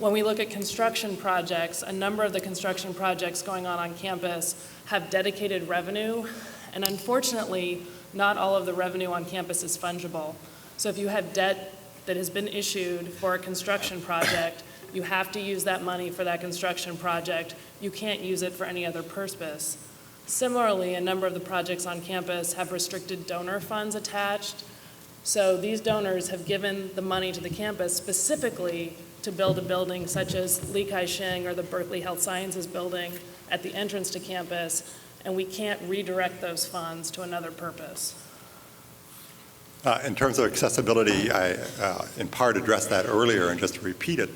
When we look at construction projects, a number of the construction projects going on campus have dedicated revenue, and unfortunately, not all of the revenue on campus is fungible. So if you have debt that has been issued for a construction project, you have to use that money for that construction project. You can't use it for any other purpose. Similarly, a number of the projects on campus have restricted donor funds attached. So these donors have given the money to the campus specifically to build a building such as Li Kai-shing or the Berkeley Health Sciences building at the entrance to campus, and we can't redirect those funds to another purpose. In terms of accessibility, I in part addressed that earlier, and just to repeat it.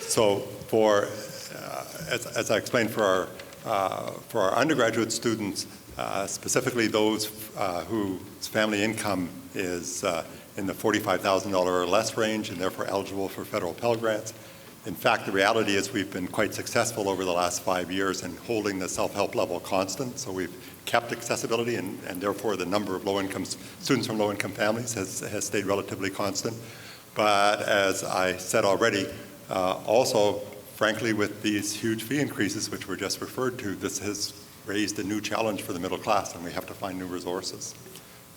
So for, as I explained, for our undergraduate students, specifically those whose family income is in the $45,000 or less range and therefore eligible for federal Pell Grants. In fact, the reality is we've been quite successful over the last 5 years in holding the self-help level constant. So we've kept accessibility, and therefore the number of low-income students from low-income families has stayed relatively constant. But as I said already, also, frankly, with these huge fee increases, which were just referred to, this has raised a new challenge for the middle class, and we have to find new resources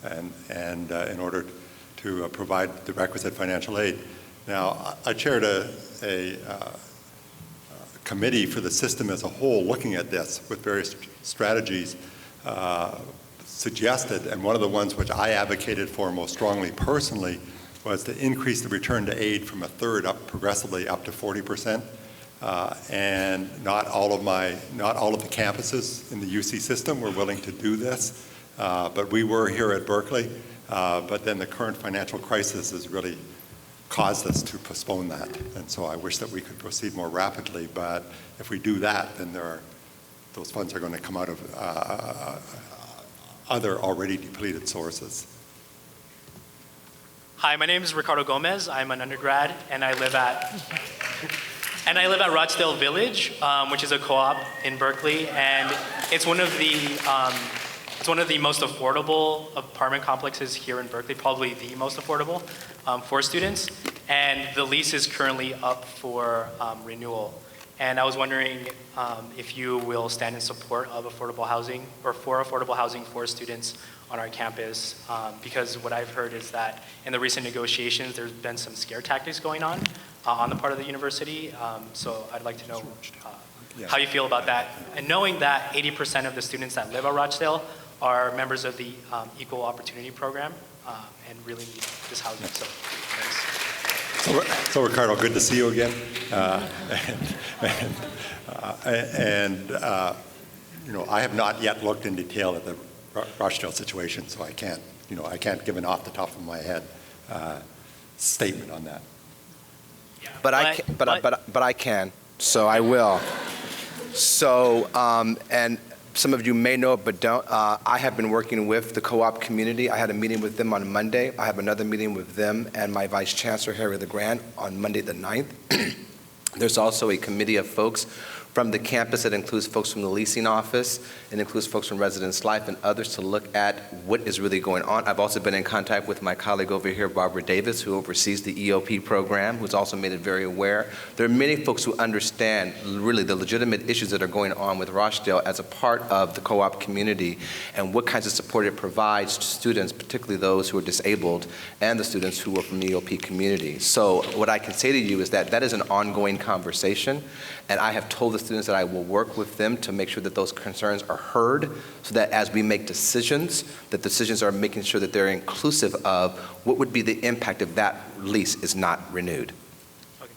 and in order to provide the requisite financial aid. Now, I chaired a committee for the system as a whole looking at this with various strategies suggested, and one of the ones which I advocated for most strongly personally was to increase the return to aid from 1/3 up progressively up to 40%. And not all of the campuses in the UC system were willing to do this, but we were here at Berkeley. But then the current financial crisis has really caused us to postpone that. And so I wish that we could proceed more rapidly, but if we do that, then those funds are going to come out of other already depleted sources. Hi, my name is Ricardo Gomez. I'm an undergrad, and I live at Rochdale Village, which is a co-op in Berkeley, and it's one of the most affordable apartment complexes here in Berkeley, probably the most affordable for students. And the lease is currently up for renewal. And I was wondering if you will stand in support of affordable housing, or for affordable housing for students on our campus, because what I've heard is that in the recent negotiations, there's been some scare tactics going on the part of the university. So I'd like to know how you feel about that. And knowing that 80% of the students that live at Rochdale are members of the Equal Opportunity Program and really need this housing. So thanks. So Ricardo, good to see you again. You know, I have not yet looked in detail at the Rochdale situation, so I can't give an off the top of my head statement on that. But I can, so I will. So, and some of you may know it, but don't. I have been working with the co-op community. I had a meeting with them on Monday. I have another meeting with them and my Vice Chancellor, Harry LeGrand, on Monday the 9th. There's also a committee of folks from the campus that includes folks from the leasing office, and includes folks from Residence Life and others to look at what is really going on. I've also been in contact with my colleague over here, Barbara Davis, who oversees the EOP program, who's also made it very aware. There are many folks who understand really the legitimate issues that are going on with Rochdale as a part of the co-op community and what kinds of support it provides to students, particularly those who are disabled and the students who are from the EOP community. So what I can say to you is that that is an ongoing conversation, and I have told the students that I will work with them to make sure that those concerns are heard, so that as we make decisions, that decisions are making sure that they're inclusive of what would be the impact if that lease is not renewed. Okay.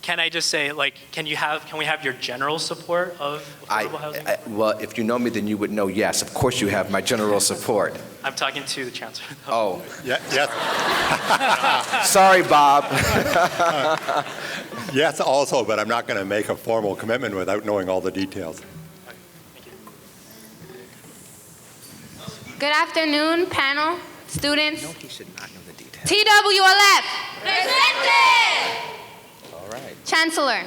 Can I just say, like, can we have your general support of affordable housing? Well, if you know me, then you would know, yes, of course you have my general support. I'm talking to the Chancellor. Oh. Yeah, yes. Sorry, Bob. Yes, also, but I'm not going to make a formal commitment without knowing all the details. Good afternoon, panel, students. No, he should not know the details. TWLF. Presented! All right. Chancellor,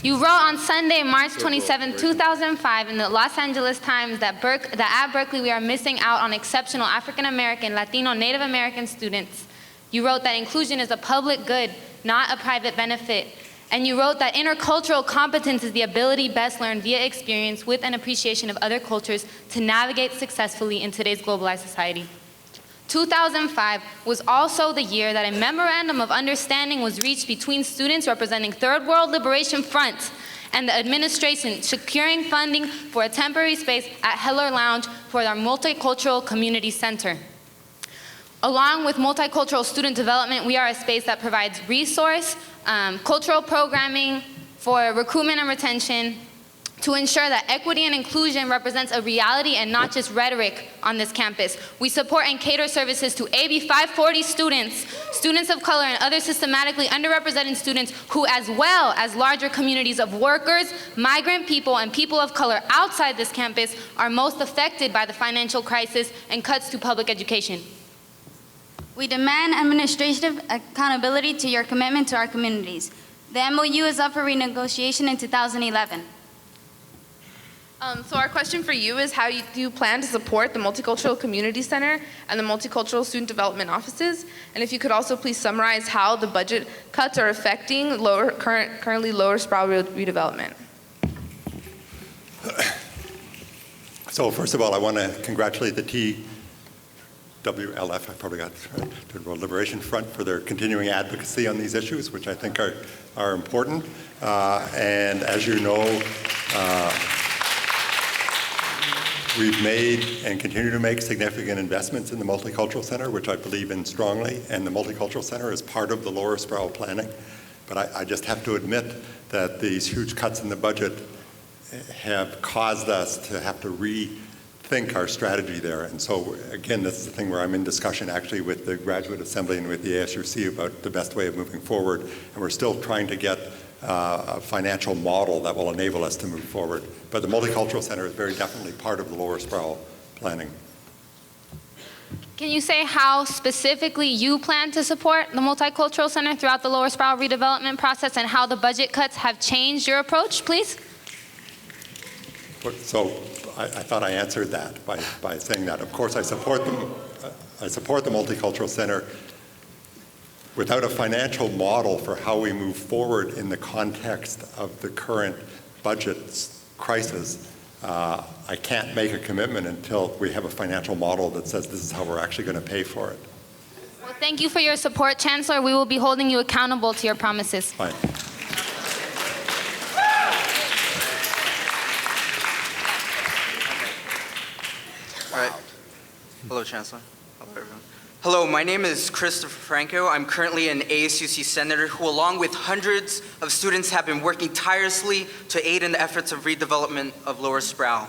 you wrote on Sunday, March 27, 2005 in the Los Angeles Times that at Berkeley we are missing out on exceptional African American, Latino, Native American students. You wrote that inclusion is a public good, not a private benefit, And you wrote that intercultural competence is the ability best learned via experience with an appreciation of other cultures to navigate successfully in today's globalized society. 2005 was also the year that a memorandum of understanding was reached between students representing Third World Liberation Front and the administration, securing funding for a temporary space at Heller Lounge for our Multicultural Community Center. Along with multicultural student development, we are a space that provides resource, cultural programming for recruitment and retention to ensure that equity and inclusion represents a reality and not just rhetoric on this campus. We support and cater services to AB 540 students, students of color, and other systematically underrepresented students who, as well as larger communities of workers, migrant people, and people of color outside this campus, are most affected by the financial crisis and cuts to public education. We demand administrative accountability to your commitment to our communities. The MOU is up for renegotiation in 2011. So our question for you is, how do you plan to support the Multicultural Community Center and the Multicultural Student Development Offices? And if you could also please summarize how the budget cuts are affecting currently Lower Sproul redevelopment. So first of all, I want to congratulate the TWLF, I probably got this right, Third World Liberation Front, for their continuing advocacy on these issues, which I think are important. And as you know, we've made and continue to make significant investments in the Multicultural Center, which I believe in strongly, and the Multicultural Center is part of the Lower Sproul planning. But I just have to admit that these huge cuts in the budget have caused us to have to rethink our strategy there. And so, again, this is the thing where I'm in discussion actually with the Graduate Assembly and with the ASUC about the best way of moving forward. And we're still trying to get a financial model that will enable us to move forward. But the Multicultural Center is very definitely part of the Lower Sproul planning. Can you say how specifically you plan to support the Multicultural Center throughout the Lower Sproul redevelopment process and how the budget cuts have changed your approach, please? So I thought I answered that by saying that. Of course, I support the Multicultural Center. Without a financial model for how we move forward in the context of the current budget crisis, I can't make a commitment until we have a financial model that says this is how we're actually going to pay for it. Well, thank you for your support, Chancellor. We will be holding you accountable to your promises. Fine. All right. Hello, Chancellor. Hello, everyone. Hello, my name is Christopher Franco. I'm currently an ASUC senator who, along with hundreds of students, have been working tirelessly to aid in the efforts of redevelopment of Lower Sproul.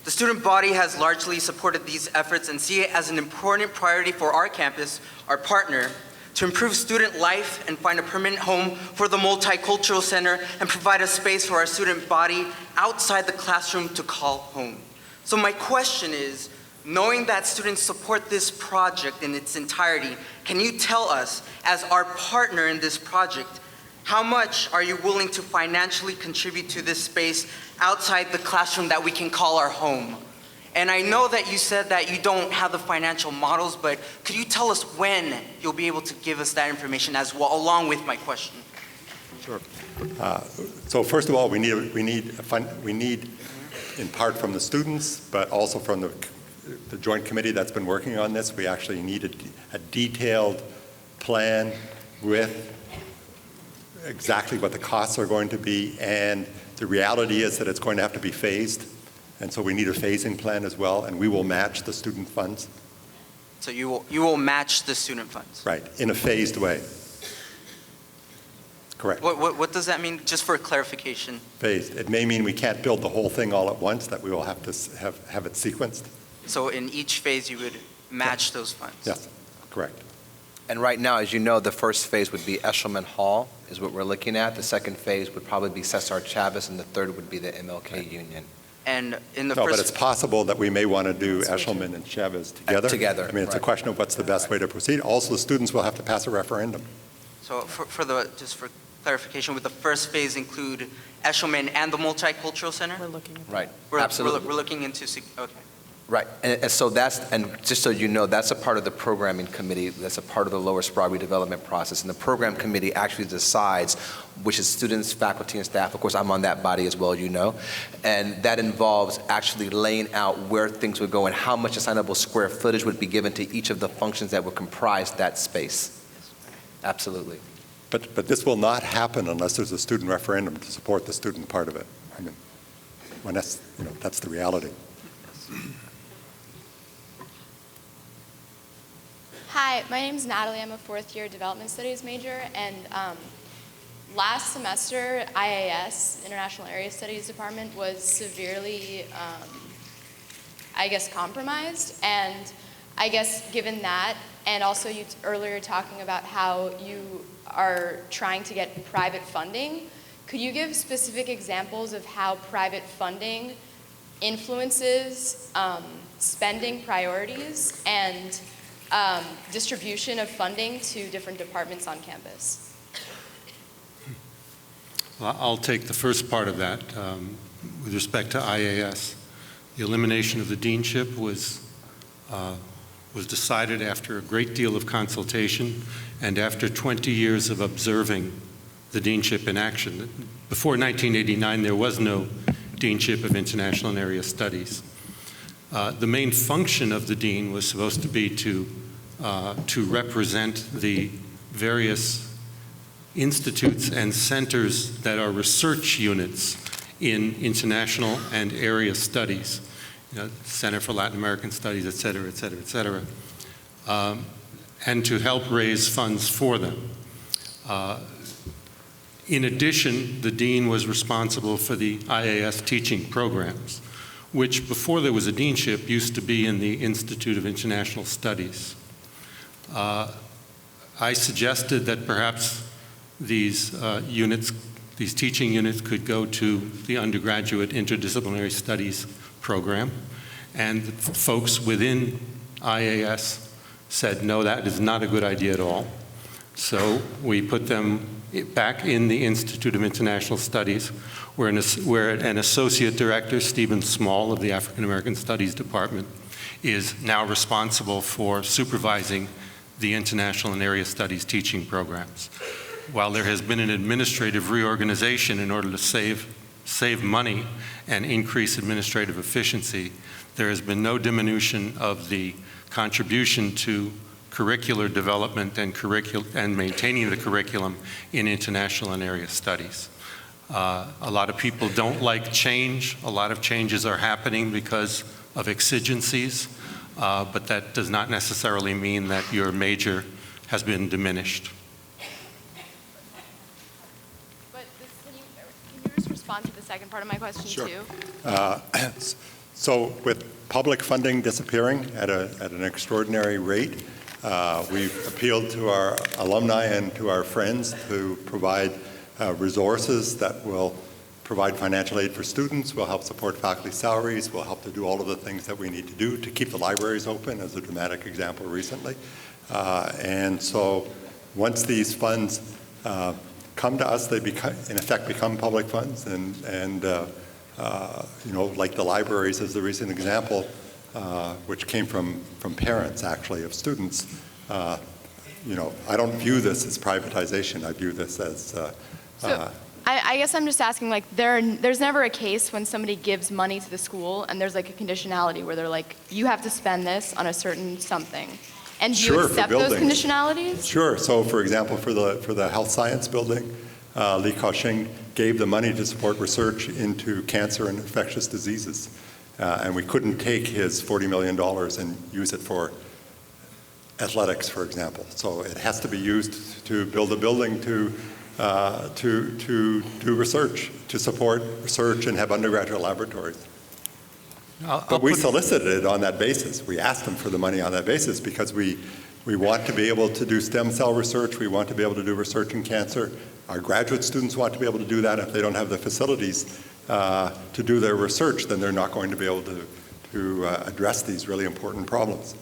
The student body has largely supported these efforts and see it as an important priority for our campus, our partner, to improve student life and find a permanent home for the Multicultural Center and provide a space for our student body outside the classroom to call home. So my question is, knowing that students support this project in its entirety, can you tell us, as our partner in this project, how much are you willing to financially contribute to this space outside the classroom that we can call our home? And I know that you said that you don't have the financial models, but could you tell us when you'll be able to give us that information as well, along with my question? Sure. So first of all, we need in part from the students, but also from the joint committee that's been working on this. We actually need a detailed plan with exactly what the costs are going to be, and the reality is that it's going to have to be phased, and so we need a phasing plan as well, and we will match the student funds. So you will match the student funds? Right, in a phased way. Correct. What does that mean, just for clarification? Phased. It may mean we can't build the whole thing all at once, that we will have to have it sequenced. So in each phase, you would match those funds? Yes, correct. And right now, as you know, the first phase would be Eshelman Hall, is what we're looking at. The second phase would probably be Cesar Chavez, and the third would be the MLK Union. And in the No, first... but it's possible that we may want to do Eshelman and Chavez together. Together, I mean, it's a question of what's the best way to proceed. Also, the students will have to pass a referendum. So just for clarification, would the first phase include Eshelman and the Multicultural Center? We're looking at Right, We're absolutely. looking into, okay. Right, and so and just so you know, that's a part of the programming committee, that's a part of the Lower Sprague development process, and the program committee actually decides which is students, faculty, and staff. Of course, I'm on that body as well, you know, and that involves actually laying out where things would go and how much assignable square footage would be given to each of the functions that would comprise that space. Absolutely. But this will not happen unless there's a student referendum to support the student part of it. I mean, when that's the reality. Hi, my name is Natalie. I'm a fourth-year development studies major, and last semester, IAS, International Area Studies Department, was severely, compromised, and I guess given that, and also you earlier talking about how you are trying to get private funding, could you give specific examples of how private funding influences spending priorities and distribution of funding to different departments on campus? Well, I'll take the first part of that. With respect to IAS, the elimination of the deanship was decided after a great deal of consultation and after 20 years of observing the deanship in action. Before 1989, there was no deanship of international and area studies. The main function of the dean was supposed to be to represent the various institutes and centers that are research units in international and area studies, Center for Latin American Studies, et cetera, et cetera, et cetera, and to help raise funds for them. In addition, the dean was responsible for the IAS teaching programs, which before there was a deanship used to be in the Institute of International Studies. I suggested that perhaps these teaching units could go to the undergraduate interdisciplinary studies program, and folks within IAS said, no, that is not a good idea at all. So we put them back in the Institute of International Studies, where an associate director, Stephen Small of the African American Studies Department, is now responsible for supervising the international and area studies teaching programs. While there has been an administrative reorganization in order to save money and increase administrative efficiency, there has been no diminution of the contribution to curricular development and maintaining the curriculum in international and area studies. A lot of people don't like change. A lot of changes are happening because of exigencies, but that does not necessarily mean that your major has been diminished. But can you just respond to the second part of my question, Sure. too? So with public funding disappearing at an extraordinary rate, we've appealed to our alumni and to our friends to provide resources that will provide financial aid for students, will help support faculty salaries, will help to do all of the things that we need to do to keep the libraries open, as a dramatic example recently. And so once these funds come to us, they in effect become public funds, and like the libraries is the recent example, which came from parents, actually, of students. I don't view this as privatization. I view this as I guess I'm just asking, there's never a case when somebody gives money to the school and there's a conditionality where they're like, you have to spend this on a certain something. And do you accept those conditionalities? Sure. So, for example, for the health science building, Li Ka-shing gave the money to support research into cancer and infectious diseases. And we couldn't take his $40 million and use it for athletics, for example. So it has to be used to build a building to do research, to support research and have undergraduate laboratories. But we solicited it on that basis. We asked them for the money on that basis because we want to be able to do stem cell research. We want to be able to do research in cancer. Our graduate students want to be able to do that. If they don't have the facilities to do their research, then they're not going to be able to address these really important problems.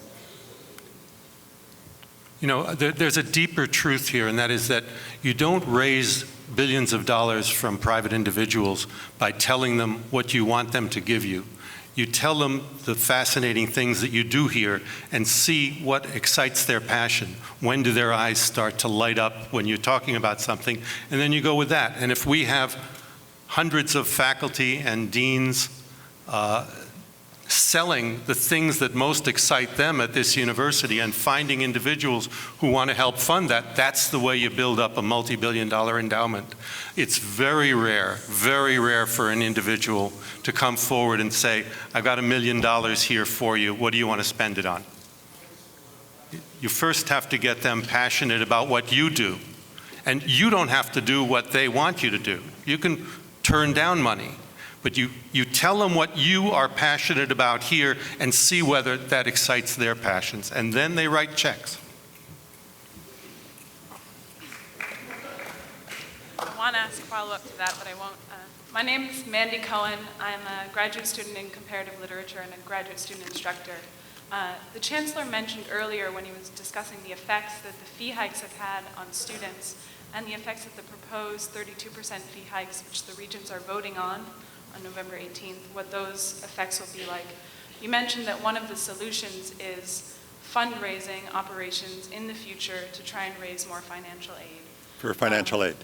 There's a deeper truth here, and that is that you don't raise billions of dollars from private individuals by telling them what you want them to give you. You tell them the fascinating things that you do here and see what excites their passion. When do their eyes start to light up when you're talking about something? And then you go with that. And if we have hundreds of faculty and deans selling the things that most excite them at this university and finding individuals who want to help fund that, that's the way you build up a multi-billion-dollar endowment. It's very rare for an individual to come forward and say, I've got $1 million here for you, what do you want to spend it on? You first have to get them passionate about what you do. And you don't have to do what they want you to do. You can turn down money. But you tell them what you are passionate about here and see whether that excites their passions. And then they write checks. I want to ask a follow-up to that, but I won't. My name is Mandy Cohen. I'm a graduate student in comparative literature and a graduate student instructor. The Chancellor mentioned earlier when he was discussing the effects that the fee hikes have had on students and the effects of the proposed 32% fee hikes, which the regents are voting on November 18th, what those effects will be like. You mentioned that one of the solutions is fundraising operations in the future to try and raise more financial aid. For financial aid.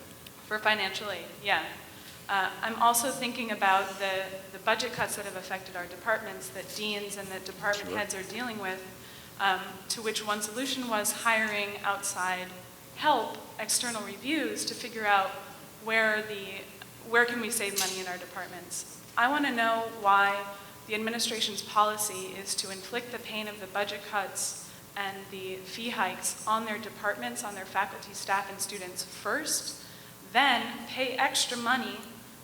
For financial aid, yeah. I'm also thinking about the budget cuts that have affected our departments that deans and that department heads are dealing with, to which one solution was hiring outside help, external reviews, to figure out where can we save money in our departments. I want to know why the administration's policy is to inflict the pain of the budget cuts and the fee hikes on their departments, on their faculty, staff, and students first, then pay extra money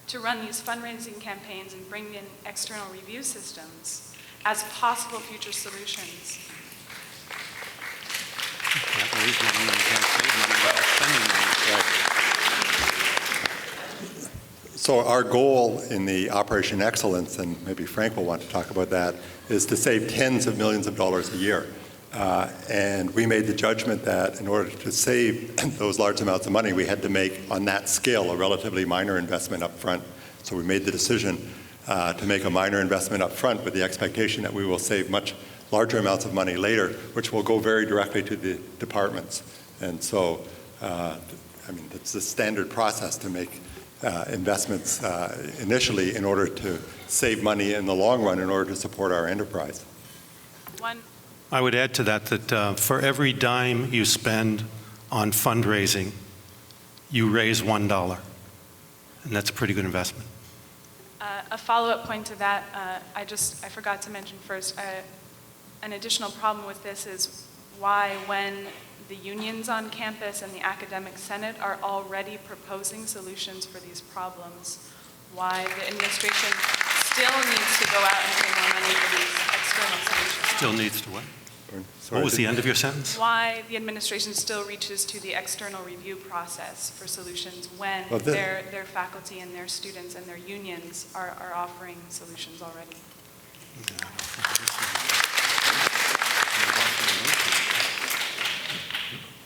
to run these fundraising campaigns and bring in external review systems as possible future solutions. So our goal in the Operation Excellence, and maybe Frank will want to talk about that, is to save tens of millions of dollars a year. And we made the judgment that in order to save those large amounts of money, we had to make, on that scale, a relatively minor investment up front. So we made the decision to make a minor investment up front with the expectation that we will save much larger amounts of money later, which will go very directly to the departments. And so, it's the standard process to make investments initially in order to save money in the long run in order to support our enterprise. I would add to that for every dime you spend on fundraising, you raise $1. And that's a pretty good investment. A follow-up point to that, I forgot to mention first, an additional problem with this is why when the unions on campus and the academic senate are already proposing solutions for these problems, why the administration still needs to go out and pay more money for these external solutions. Still needs to what? What was the end of your sentence? Why the administration still reaches to the external review process for solutions when their faculty and their students and their unions are offering solutions already.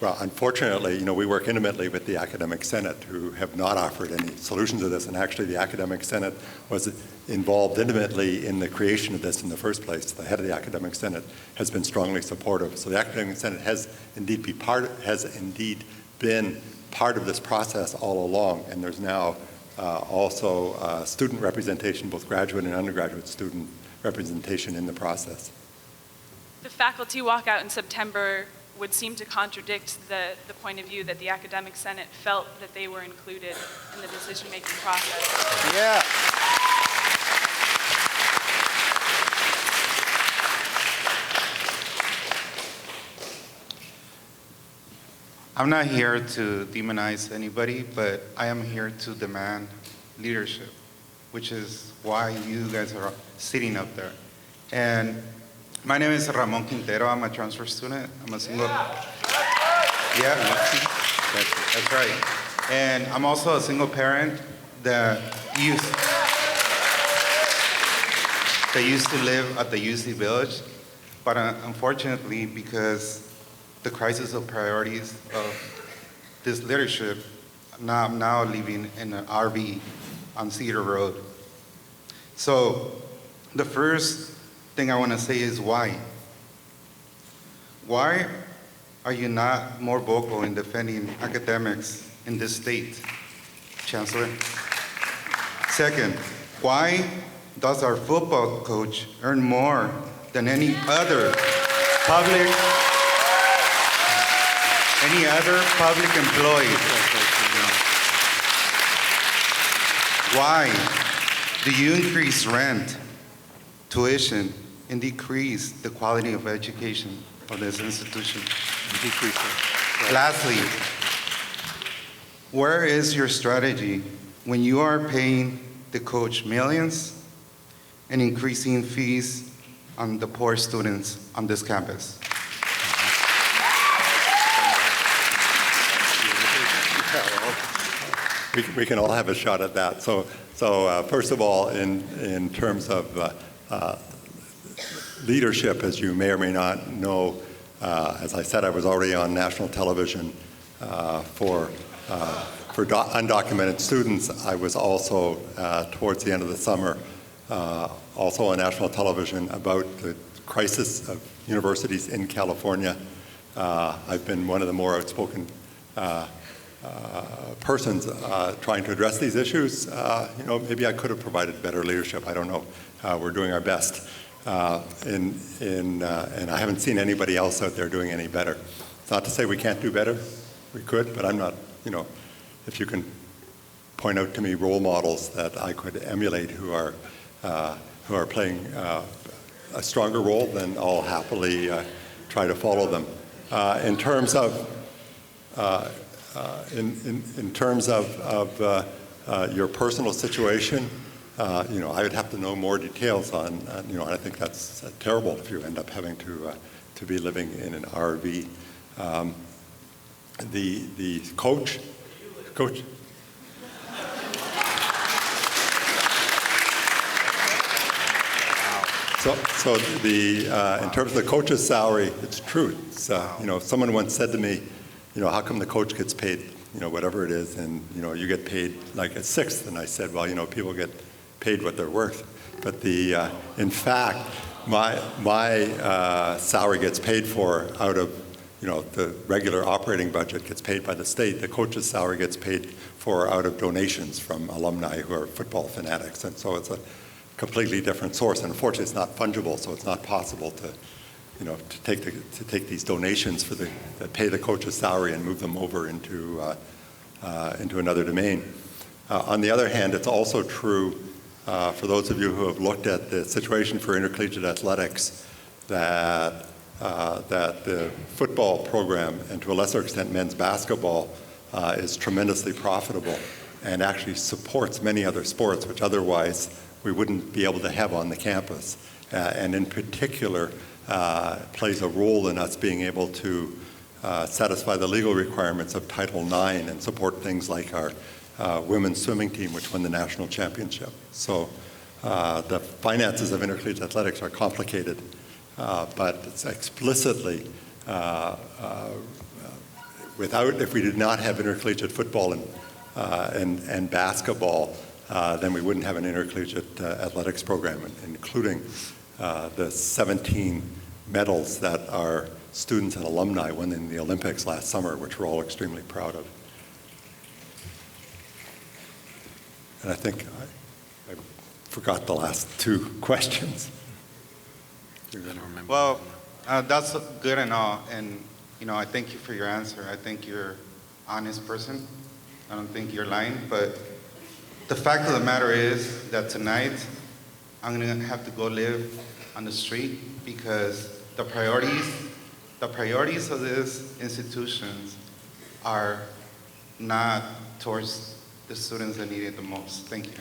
Well, unfortunately, we work intimately with the Academic Senate, who have not offered any solutions to this, and actually the Academic Senate was involved intimately in the creation of this in the first place. The head of the Academic Senate has been strongly supportive. So the Academic Senate has indeed been part of this process all along, and there's now also student representation, both graduate and undergraduate student representation in the process. The faculty walkout in September would seem to contradict the point of view that the Academic Senate felt that they were included in the decision-making process. Yeah. I'm not here to demonize anybody, but I am here to demand leadership, which is why you guys are sitting up there. And my name is Ramon Quintero. I'm a transfer student. I'm a single. Yeah, that's right. And I'm also a single parent that used to live at the UC Village, but unfortunately, because the crisis of priorities of this leadership, I'm now living in an RV on Cedar Road. So The first thing I want to say is why. Why are you not more vocal in defending academics in this state, Chancellor? Second, why does our football coach earn more than any other public employee? Why do you increase rent, tuition, and decrease the quality of education of this institution? Decrease it. Lastly, where is your strategy when you are paying the coach millions and increasing fees on the poor students on this campus? We can all have a shot at that. So first of all, in terms of leadership, as you may or may not know, as I said, I was already on national television for undocumented students. I was also, towards the end of the summer, also on national television about the crisis of universities in California. I've been one of the more outspoken persons trying to address these issues. Maybe I could have provided better leadership. I don't know. We're doing our best. And I haven't seen anybody else out there doing any better. It's not to say we can't do better. We could, but I'm not, if you can point out to me role models that I could emulate who are playing a stronger role, then I'll happily try to follow them. In terms of your personal situation, I would have to know more details on, and I think that's terrible if you end up having to be living in an RV. The coach. So in terms of the coach's salary, it's true. It's, someone once said to me, how come the coach gets paid, whatever it is, and you get paid like a sixth? And I said, well, people get paid what they're worth. But in fact, my salary gets paid for out of the regular operating budget gets paid by the state. The coach's salary gets paid for out of donations from alumni who are football fanatics, and so it's a completely different source. And unfortunately, it's not fungible, so it's not possible to take these donations that pay the coach's salary and move them over into another domain. On the other hand, it's also true for those of you who have looked at the situation for intercollegiate athletics that the football program, and to a lesser extent men's basketball, is tremendously profitable and actually supports many other sports which otherwise we wouldn't be able to have on the campus. And in particular, plays a role in us being able to satisfy the legal requirements of Title IX and support things like our women's swimming team, which won the national championship. So the finances of intercollegiate athletics are complicated, but it's explicitly, if we did not have intercollegiate football and basketball, then we wouldn't have an intercollegiate athletics program, including the 17 medals that our students and alumni won in the Olympics last summer, which we're all extremely proud of. And I think I forgot the last two questions. Well, that's good and all, and I thank you for your answer. I think you're an honest person. I don't think you're lying, but the fact of the matter is that tonight I'm going to have to go live on the street because the priorities of these institutions are not towards the students that need it the most. Thank you.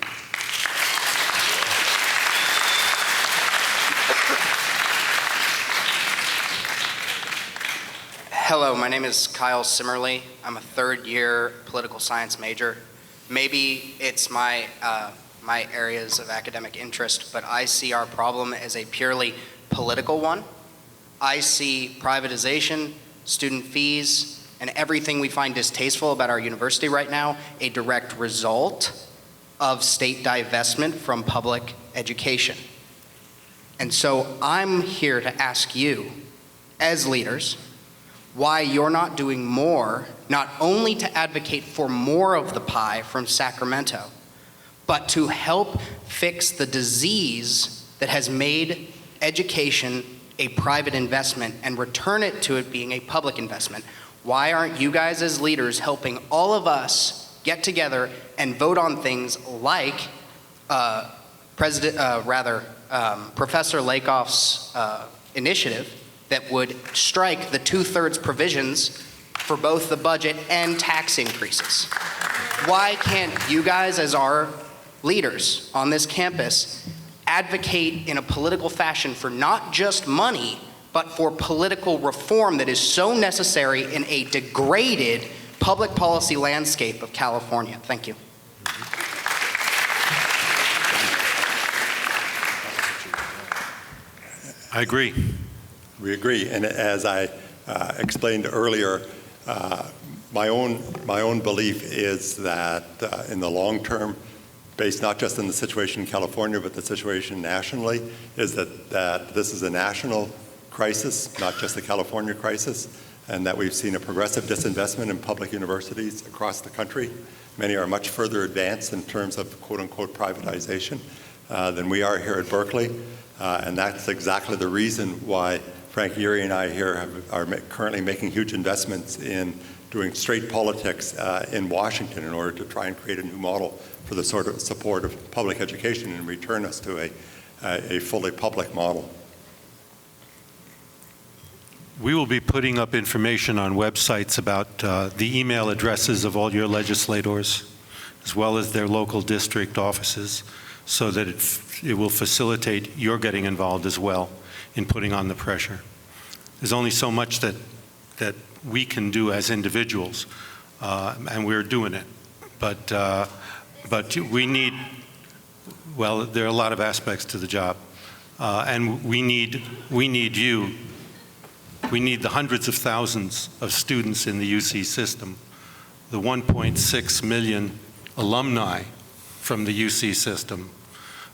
Hello, my name is Kyle Simmerly. I'm a third-year political science major. Maybe it's my areas of academic interest, but I see our problem as a purely political one. I see privatization, student fees, and everything we find distasteful about our university right now a direct result of state divestment from public education. And so I'm here to ask you, as leaders, why you're not doing more, not only to advocate for more of the pie from Sacramento, but to help fix the disease that has made education a private investment and return it to it being a public investment. Why aren't you guys as leaders helping all of us get together and vote on things like Professor Lakoff's initiative that would strike the 2/3 provisions for both the budget and tax increases? Why can't you guys, as our leaders on this campus, advocate in a political fashion for not just money, but for political reform that is so necessary in a degraded public policy landscape of California? Thank you. I agree. We agree, and as I explained earlier, my own belief is that in the long term, based not just on the situation in California, but the situation nationally, is that this is a national crisis, not just a California crisis, and that we've seen a progressive disinvestment in public universities across the country. Many are much further advanced in terms of quote-unquote privatization than we are here at Berkeley, and that's exactly the reason why Frank Yeary and I here are currently making huge investments in doing straight politics in Washington in order to try and create a new model for the sort of support of public education and return us to a fully public model. We will be putting up information on websites about the email addresses of all your legislators, as well as their local district offices, so that it will facilitate your getting involved as well in putting on the pressure. There's only so much that we can do as individuals, and we're doing it. But we need, well, there are a lot of aspects to the job, and we need you. We need the hundreds of thousands of students in the UC system, the 1.6 million alumni from the UC system,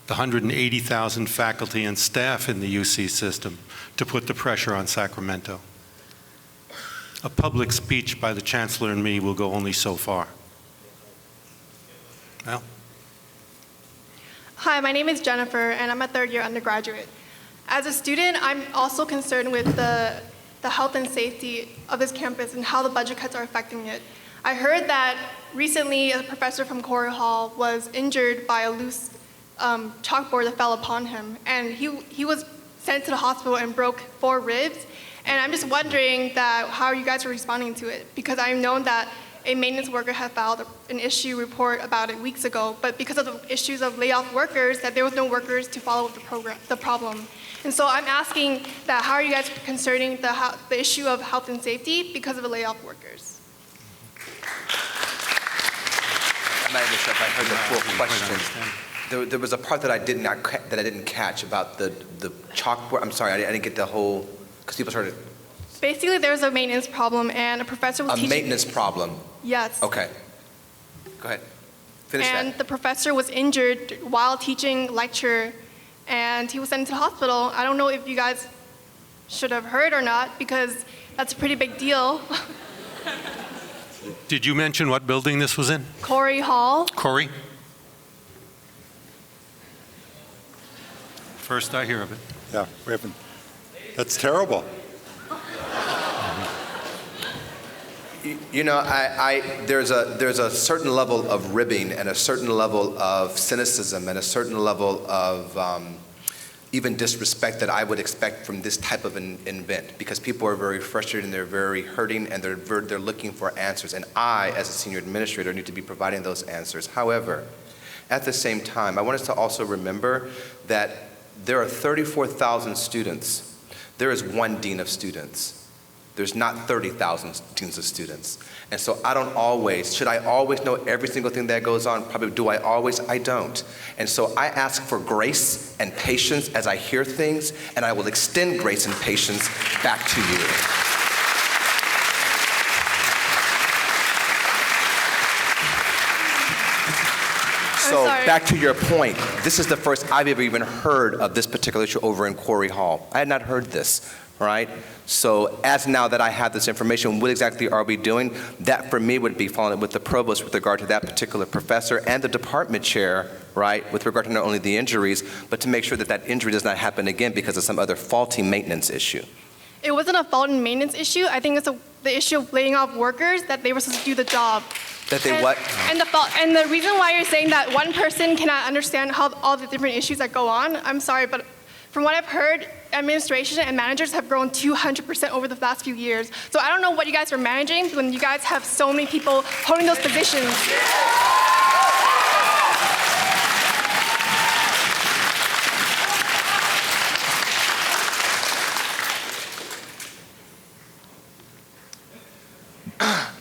the 180,000 faculty and staff in the UC system to put the pressure on Sacramento. A public speech by the Chancellor and me will go only so far. Well. Hi, my name is Jennifer, and I'm a third-year undergraduate. As a student, I'm also concerned with the health and safety of this campus and how the budget cuts are affecting it. I heard that recently a professor from Corey Hall was injured by a loose chalkboard that fell upon him, and he was sent to the hospital and broke 4 ribs. And I'm just wondering how you guys are responding to it, because I've known that a maintenance worker had filed an issue report about it weeks ago, but because of the issues of layoff workers, that there was no workers to follow the problem. And so I'm asking that how are you guys concerning the issue of health and safety because of the layoff workers? I'm not even sure if I heard the full question. There was a part that I didn't catch about the chalkboard. I'm sorry, I didn't get the whole, because people started. Basically, there was a maintenance problem, and a professor was teaching. A maintenance problem? Yes. Okay. Go ahead. Finish that. And the professor was injured while teaching lecture, and he was sent to the hospital. I don't know if you guys should have heard or not, because that's a pretty big deal. Did you mention what building this was in? Corey Hall. Corey? First I hear of it. Yeah, we haven't. That's terrible. You know, there's a certain level of ribbing and a certain level of cynicism and a certain level of even disrespect that I would expect from this type of an event, because people are very frustrated and they're very hurting and they're looking for answers. And I, as a senior administrator, need to be providing those answers. However, at the same time, I want us to also remember that there are 34,000 students. There is one dean of students. There's not 30,000 deans of students. And so should I always know every single thing that goes on? Probably do I always? I don't. And so I ask for grace and patience as I hear things, and I will extend grace and patience back to you. So sorry. back to your point, this is the first I've ever even heard of this particular issue over in Quarry Hall. I had not heard this, right? So as now that I have this information, what exactly are we doing? That for me would be following up with the provost with regard to that particular professor and the department chair, right, with regard to not only the injuries, but to make sure that that injury does not happen again because of some other faulty maintenance issue. It wasn't a fault and maintenance issue. I think it's the issue of laying off workers that they were supposed to do the job. That they what? And the reason why you're saying that one person cannot understand how all the different issues that go on, I'm sorry, but from what I've heard, administration and managers have grown 200% over the last few years. So I don't know what you guys are managing when you guys have so many people holding those positions.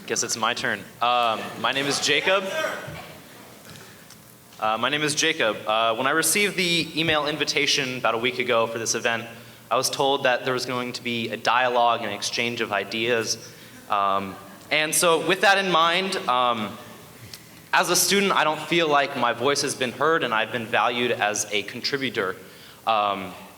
Guess it's my turn. My name is Jacob. When I received the email invitation about a week ago for this event, I was told that there was going to be a dialogue and exchange of ideas. And so with that in mind, as a student, I don't feel like my voice has been heard and I've been valued as a contributor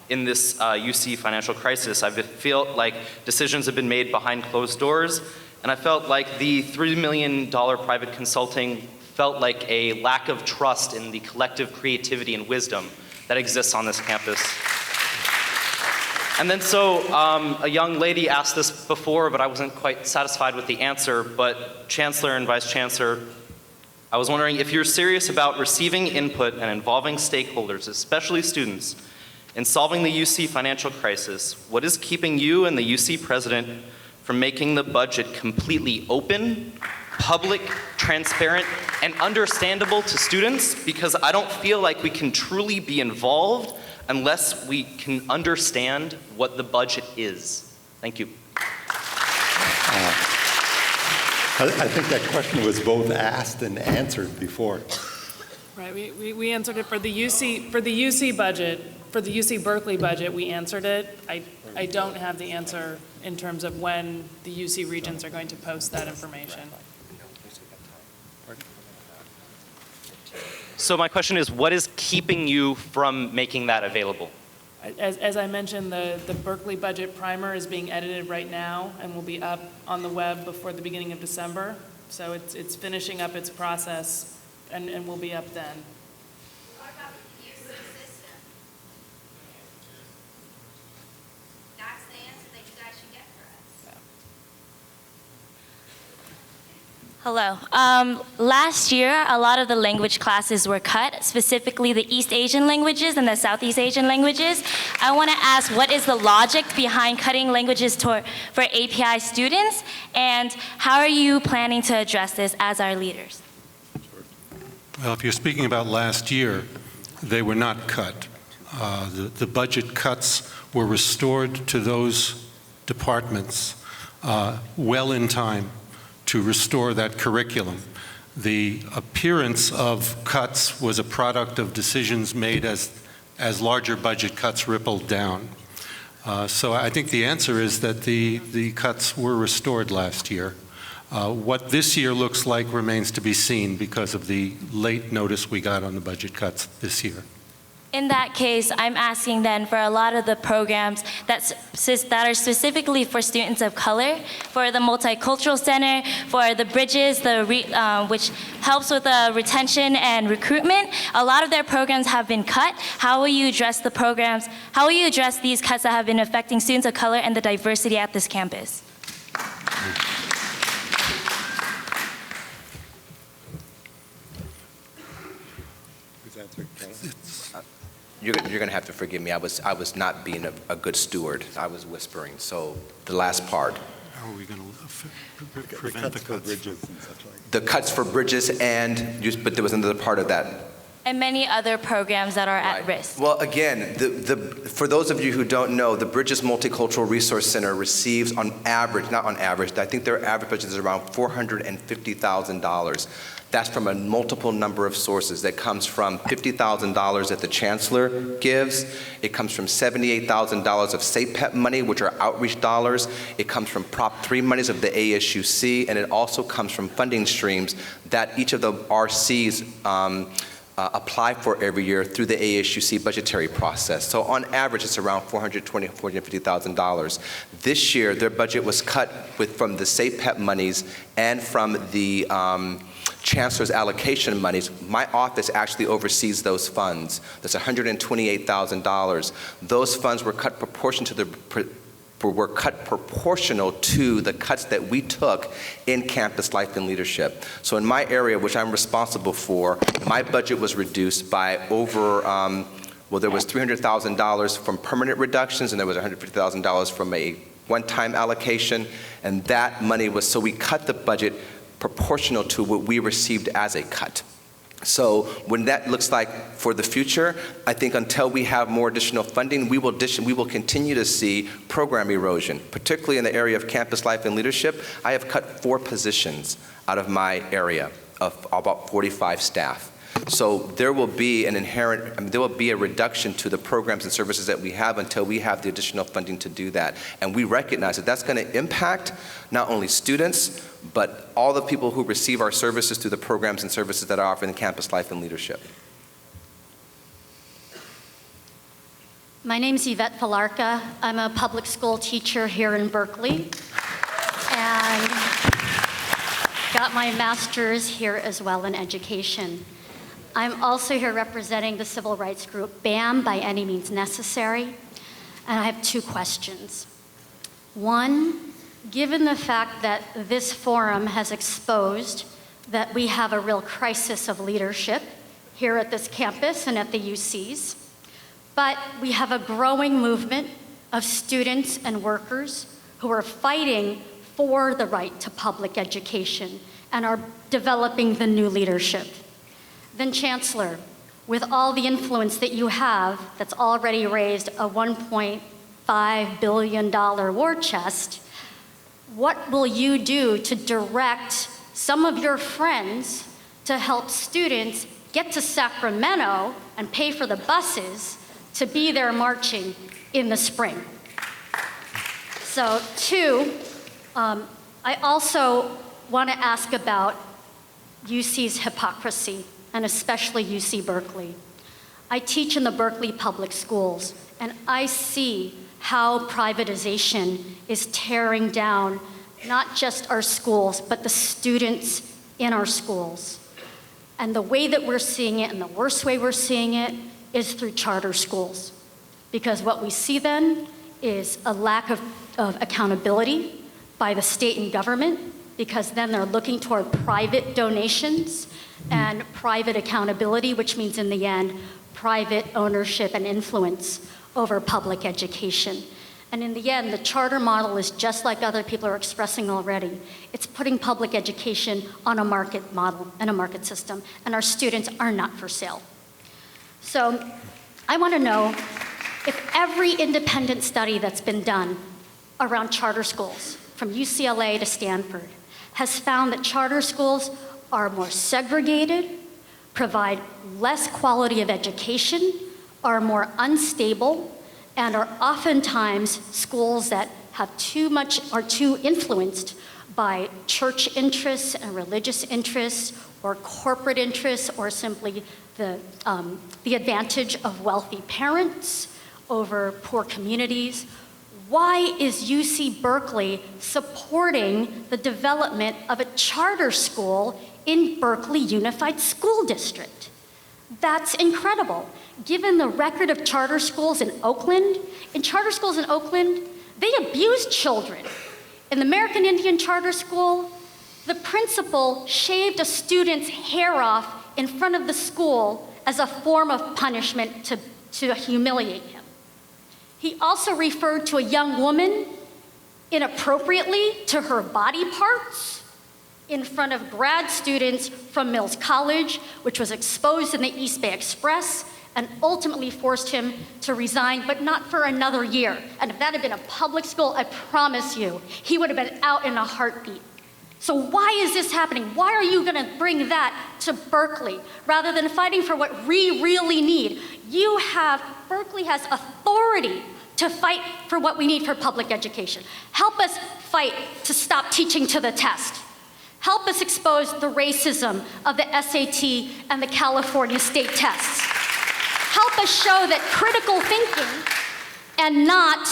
in this UC financial crisis. I feel like decisions have been made behind closed doors, and I felt like the $3 million private consulting felt like a lack of trust in the collective creativity and wisdom that exists on this campus. And then so a young lady asked this before, but I wasn't quite satisfied with the answer. But Chancellor and Vice Chancellor, I was wondering if you're serious about receiving input and involving stakeholders, especially students, in solving the UC financial crisis, what is keeping you and the UC president from making the budget completely open, public, transparent, and understandable to students? Because I don't feel like we can truly be involved unless we can understand what the budget is. Thank you. I think that question was both asked and answered before. Right, we answered it for the UC budget, for the UC Berkeley budget, we answered it. I don't have the answer in terms of when the UC regents are going to post that information. So my question is, what is keeping you from making that available? As I mentioned, the Berkeley budget primer is being edited right now and will be up on the web before the beginning of December. So it's finishing up its process and will be up then. What about the UC system? That's the answer that you guys should get for us. Hello. Last year, a lot of the language classes were cut, specifically the East Asian languages and the Southeast Asian languages. I want to ask, what is the logic behind cutting languages for API students, and how are you planning to address this as our leaders? Well, if you're speaking about last year, they were not cut. The budget cuts were restored to those departments well in time to restore that curriculum. The appearance of cuts was a product of decisions made as larger budget cuts rippled down. So I think the answer is that the cuts were restored last year. What this year looks like remains to be seen because of the late notice we got on the budget cuts this year. In that case, I'm asking then for a lot of the programs that are specifically for students of color, for the Multicultural Center, for the Bridges, which helps with retention and recruitment. A lot of their programs have been cut. How will you address the programs? How will you address these cuts that have been affecting students of color and the diversity at this campus? You're going to have to forgive me. I was not being a good steward. I was whispering. So the last part. How are we going to prevent the cuts? Bridges and such like. The cuts for bridges but there was another part of that. And many other programs that are at risk. Well, again, for those of you who don't know, the Bridges Multicultural Resource Center receives on average, not on average, I think their average budget is around $450,000. That's from a multiple number of sources. That comes from $50,000 that the Chancellor gives. It comes from $78,000 of SAPEP money, which are outreach dollars. It comes from Prop 3 monies of the ASUC, and it also comes from funding streams that each of the RCs apply for every year through the ASUC budgetary process. So on average, it's around $450,000. This year, their budget was cut from the SAPEP monies and from the Chancellor's allocation monies. My office actually oversees those funds. That's $128,000. Those funds were cut proportional to the cuts that we took in campus life and leadership. So in my area, which I'm responsible for, my budget was reduced by over, well, there was $300,000 from permanent reductions, and there was $150,000 from a one-time allocation, and that money was, so we cut the budget proportional to what we received as a cut. So when that looks like for the future, I think until we have more additional funding, we will continue to see program erosion, particularly in the area of campus life and leadership. I have cut 4 positions out of my area of about 45 staff. So there will be there will be a reduction to the programs and services that we have until we have the additional funding to do that. And we recognize that that's going to impact not only students, but all the people who receive our services through the programs and services that are offered in campus life and leadership. My name's Yvette Falarka. I'm a public school teacher here in Berkeley, and got my master's here as well in education. I'm also here representing the civil rights group BAM, By Any Means Necessary, and I have 2 questions. One, given the fact that this forum has exposed that we have a real crisis of leadership here at this campus and at the UCs, but we have a growing movement of students and workers who are fighting for the right to public education and are developing the new leadership. Then, Chancellor, with all the influence that you have that's already raised a $1.5 billion war chest, what will you do to direct some of your friends to help students get to Sacramento and pay for the buses to be there marching in the spring? So 2, I also want to ask about UC's hypocrisy, and especially UC Berkeley. I teach in the Berkeley public schools, and I see how privatization is tearing down not just our schools, but the students in our schools. And the way that we're seeing it, and the worst way we're seeing it, is through charter schools. Because what we see then is a lack of accountability by the state and government, because then they're looking toward private donations and private accountability, which means in the end, private ownership and influence over public education. And in the end, the charter model is just like other people are expressing already. It's putting public education on a market model and a market system, and our students are not for sale. So I want to know if every independent study that's been done around charter schools, from UCLA to Stanford, has found that charter schools are more segregated, provide less quality of education, are more unstable, and are oftentimes schools that have are too influenced by church interests and religious interests, or corporate interests, or simply the advantage of wealthy parents over poor communities. Why is UC Berkeley supporting the development of a charter school in Berkeley Unified School District? That's incredible. Given the record of charter schools in Oakland, they abuse children. In the American Indian Charter School, the principal shaved a student's hair off in front of the school as a form of punishment to humiliate him. He also referred to a young woman inappropriately to her body parts in front of grad students from Mills College, which was exposed in the East Bay Express, and ultimately forced him to resign, but not for another year. And if that had been a public school, I promise you, he would have been out in a heartbeat. So why is this happening? Why are you gonna bring that to Berkeley rather than fighting for what we really need? Berkeley has authority to fight for what we need for public education. Help us fight to stop teaching to the test. Help us expose the racism of the SAT and the California state tests. Help us show that critical thinking and not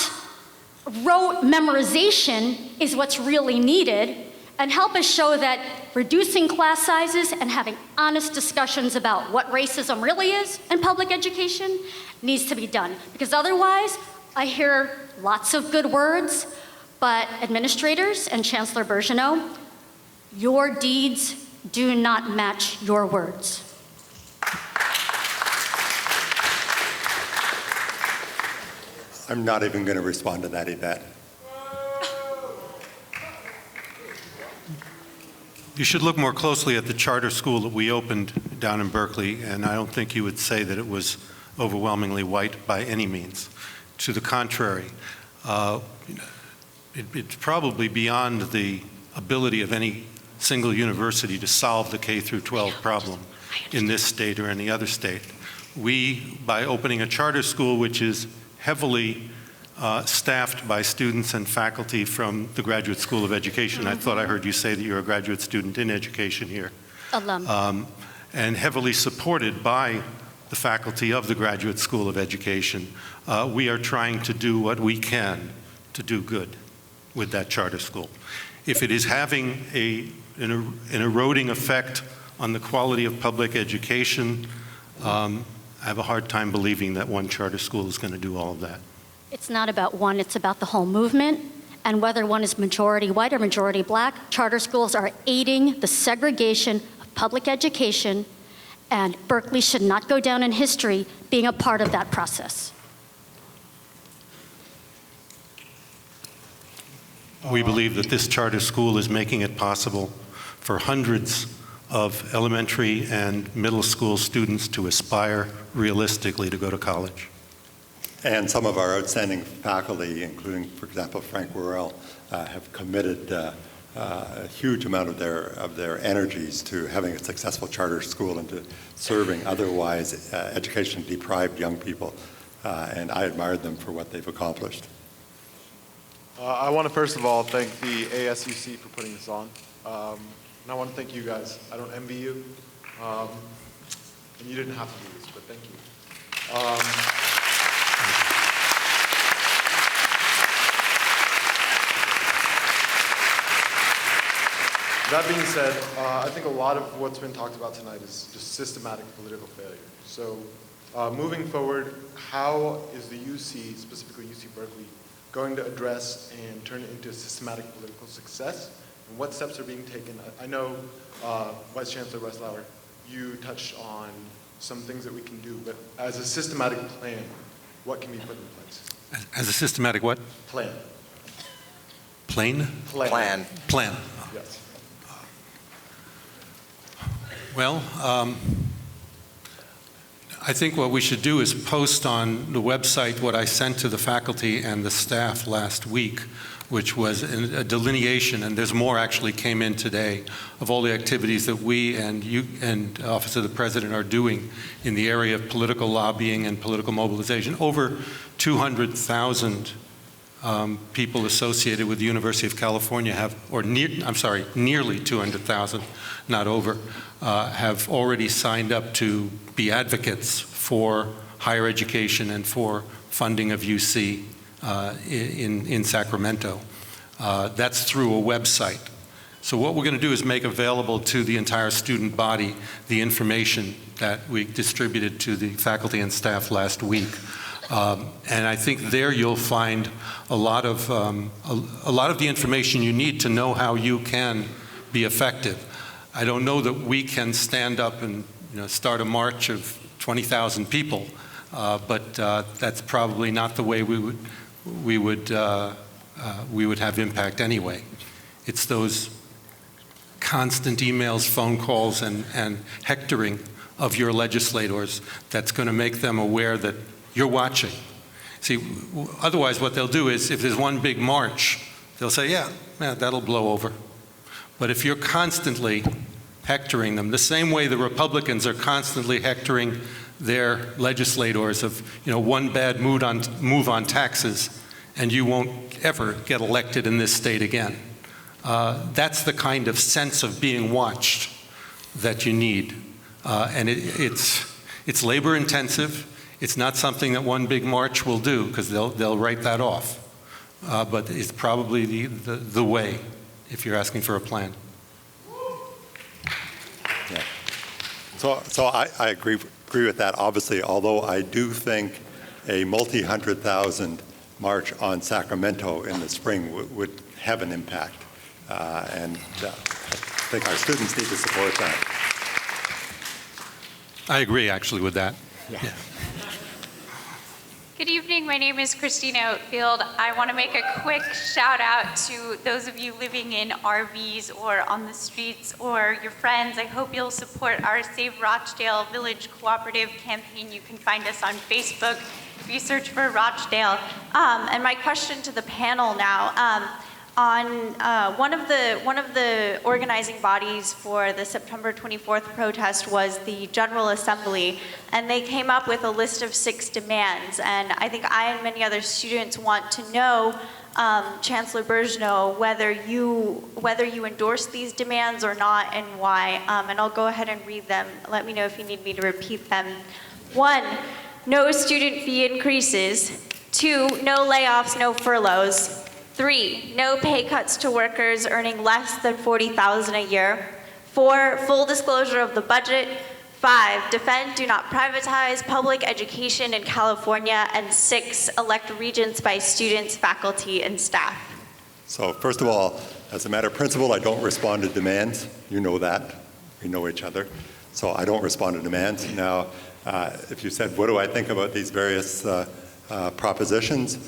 rote memorization is what's really needed, and help us show that reducing class sizes and having honest discussions about what racism really is in public education needs to be done. Because otherwise, I hear lots of good words, but administrators and Chancellor Birgeneau, your deeds do not match your words. I'm not even going to respond to that, Yvette. You should look more closely at the charter school that we opened down in Berkeley, and I don't think you would say that it was overwhelmingly white by any means. To the contrary, it's probably beyond the ability of any single university to solve the K through 12 problem in this state or any other state. We, by opening a charter school which is heavily staffed by students and faculty from the Graduate School of Education. I thought I heard you say that you're a graduate student in education here. Alum. And heavily supported by the faculty of the Graduate School of Education. We are trying to do what we can to do good with that charter school. If it is having an eroding effect on the quality of public education, I have a hard time believing that one charter school is going to do all of that. It's not about one, it's about the whole movement. And whether one is majority white or majority black, charter schools are aiding the segregation of public education, and Berkeley should not go down in history being a part of that process. We believe that this charter school is making it possible for hundreds of elementary and middle school students to aspire realistically to go to college. And some of our outstanding faculty, including, for example, Frank Worrell, have committed a huge amount of their energies to having a successful charter school and to serving otherwise education-deprived young people. And I admire them for what they've accomplished. I want to first of all thank the ASUC for putting this on. And I want to thank you guys. I don't envy you. And you didn't have to do this, but thank you. That being said, I think a lot of what's been talked about tonight is just systematic political failure. So moving forward, how is the UC, specifically UC Berkeley, going to address and turn it into systematic political success? And what steps are being taken? I know Vice Chancellor Breslauer, you touched on some things that we can do, but as a systematic plan, what can be put in place? As a systematic what? Plan. Plane? Plan. Plan. Yes. Well, I think what we should do is post on the website what I sent to the faculty and the staff last week, which was a delineation, and there's more actually came in today, of all the activities that we and you and Office of the President are doing in the area of political lobbying and political mobilization. Over 200,000 people associated with the University of California have, nearly 200,000, not over, have already signed up to be advocates for higher education and for funding of UC in Sacramento. That's through a website. So what we're going to do is make available to the entire student body the information that we distributed to the faculty and staff last week. And I think there you'll find a lot of the information you need to know how you can be effective. I don't know that we can stand up and start a march of 20,000 people, but that's probably not the way we would have impact anyway. It's those constant emails, phone calls, and hectoring of your legislators that's going to make them aware that you're watching. See, otherwise what they'll do is if there's one big march, they'll say, yeah, that'll blow over. But if you're constantly hectoring them, the same way the Republicans are constantly hectoring their legislators of, one bad move on taxes, and you won't ever get elected in this state again. That's the kind of sense of being watched that you need. And it's labor intensive. It's not something that one big march will do, because they'll write that off. But it's probably the way, if you're asking for a plan. Yeah. So I agree with that, obviously, although I do think a multi-100,000 march on Sacramento in the spring would have an impact. And I think our students need to support that. I agree, actually, with that. Yeah. Good evening. My name is Christina Outfield. I want to make a quick shout out to those of you living in RVs or on the streets or your friends. I hope you'll support our Save Rochdale Village Cooperative campaign. You can find us on Facebook if you search for Rochdale. And my question to the panel now, on one of the organizing bodies for the September 24th protest was the General Assembly, and they came up with a list of 6 demands. And I think I and many other students want to know, Chancellor Birgeneau, whether you endorse these demands or not, and why. And I'll go ahead and read them. Let me know if you need me to repeat them. 1, no student fee increases. 2, no layoffs, no furloughs. 3, no pay cuts to workers earning less than $40,000 a year. 4, full disclosure of the budget. 5, defend, do not privatize public education in California. And 6, elect regents by students, faculty, and staff. So first of all, as a matter of principle, I don't respond to demands. You know that. We know each other. So I don't respond to demands. Now, if you said, what do I think about these various propositions?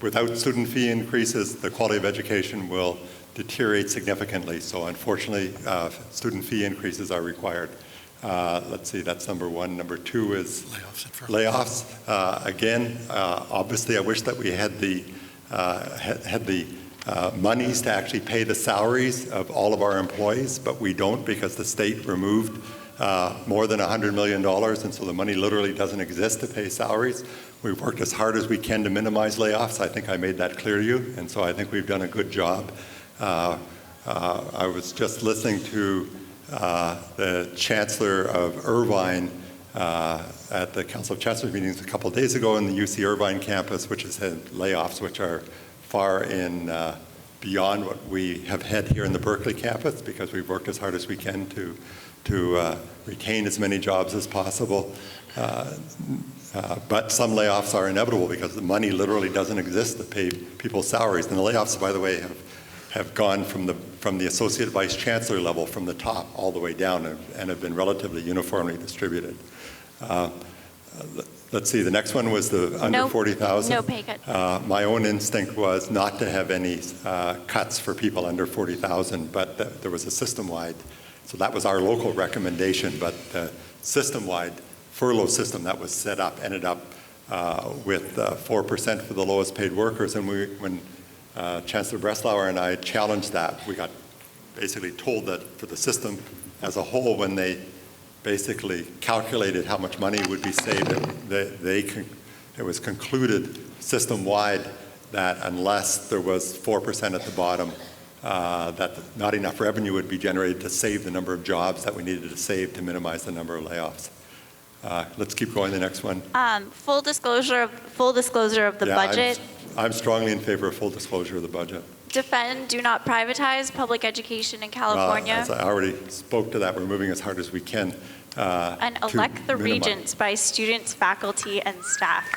Without student fee increases, the quality of education will deteriorate significantly. So unfortunately, student fee increases are required. Let's see, that's number 1. Number 2 is layoffs. Again, obviously, I wish that we had the monies to actually pay the salaries of all of our employees, but we don't, because the state removed more than $100 million, and so the money literally doesn't exist to pay salaries. We've worked as hard as we can to minimize layoffs. I think I made that clear to you, and so I think we've done a good job. I was just listening to the Chancellor of Irvine at the Council of Chancellors meetings a couple of days ago in the UC Irvine campus, which has had layoffs which are far beyond what we have had here in the Berkeley campus, because we've worked as hard as we can to retain as many jobs as possible. But some layoffs are inevitable because the money literally doesn't exist to pay people's salaries. And the layoffs, by the way, have gone from the associate vice chancellor level, from the top all the way down, and have been relatively uniformly distributed. Let's see, the next one was the under 40,000. No pay cut. My own instinct was not to have any cuts for people under 40,000, but there was a system-wide. So that was our local recommendation, but the system-wide furlough system that was set up ended up with 4% for the lowest paid workers. And when Chancellor Breslauer and I challenged that, we got basically told that for the system as a whole, when they basically calculated how much money would be saved, it was concluded system-wide that unless there was 4% at the bottom, that not enough revenue would be generated to save the number of jobs that we needed to save to minimize the number of layoffs. Let's keep going, the next one. Full disclosure of the budget. I'm strongly in favor of full disclosure of the budget. Defend, do not privatize public education in California. As I already spoke to that, we're moving as hard as we can. And elect the regents by students, faculty, and staff.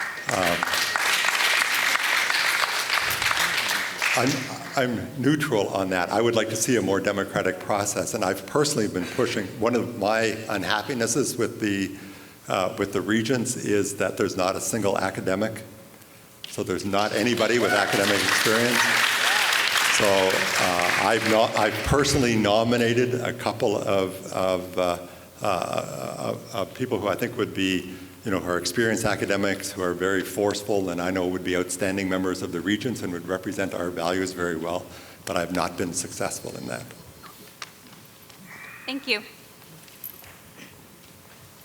I'm neutral on that. I would like to see a more democratic process, and I've personally been pushing. One of my unhappinesses with the regents is that there's not a single academic. So there's not anybody with academic experience. So I've personally nominated a couple of people who I think would be, who are experienced academics, who are very forceful, and I know would be outstanding members of the regents and would represent our values very well, but I've not been successful in that. Thank you.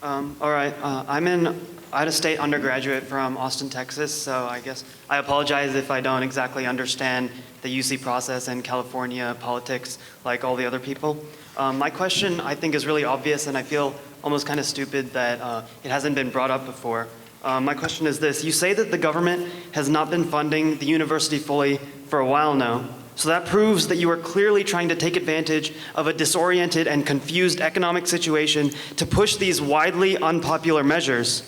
All right, I'm an out-of-state undergraduate from Austin, Texas, so I guess I apologize if I don't exactly understand the UC process and California politics like all the other people. My question, I think, is really obvious, and I feel almost kind of stupid that it hasn't been brought up before. My question is this. You say that the government has not been funding the university fully for a while now. So that proves that you are clearly trying to take advantage of a disoriented and confused economic situation to push these widely unpopular measures.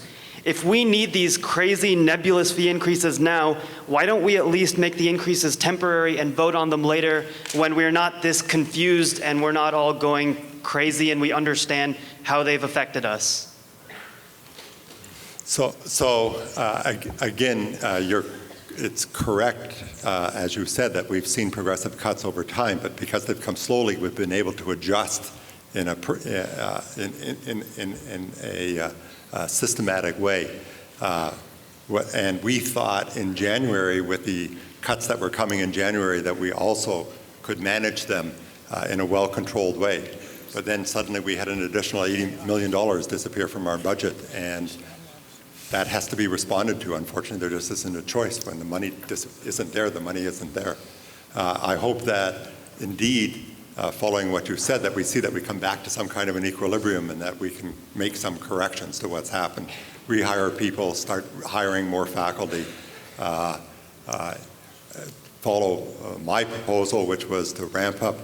If we need these crazy nebulous fee increases now, why don't we at least make the increases temporary and vote on them later when we're not this confused and we're not all going crazy and we understand how they've affected us? Again, it's correct, as you said, that we've seen progressive cuts over time, but because they've come slowly, we've been able to adjust in a systematic way. And we thought in January, with the cuts that were coming in January, that we also could manage them in a well-controlled way. But then suddenly we had an additional $80 million disappear from our budget, and that has to be responded to. Unfortunately, there just isn't a choice. When the money isn't there, the money isn't there. I hope that indeed, following what you said, that we see that we come back to some kind of an equilibrium and that we can make some corrections to what's happened. Rehire people, start hiring more faculty, follow my proposal, which was to ramp up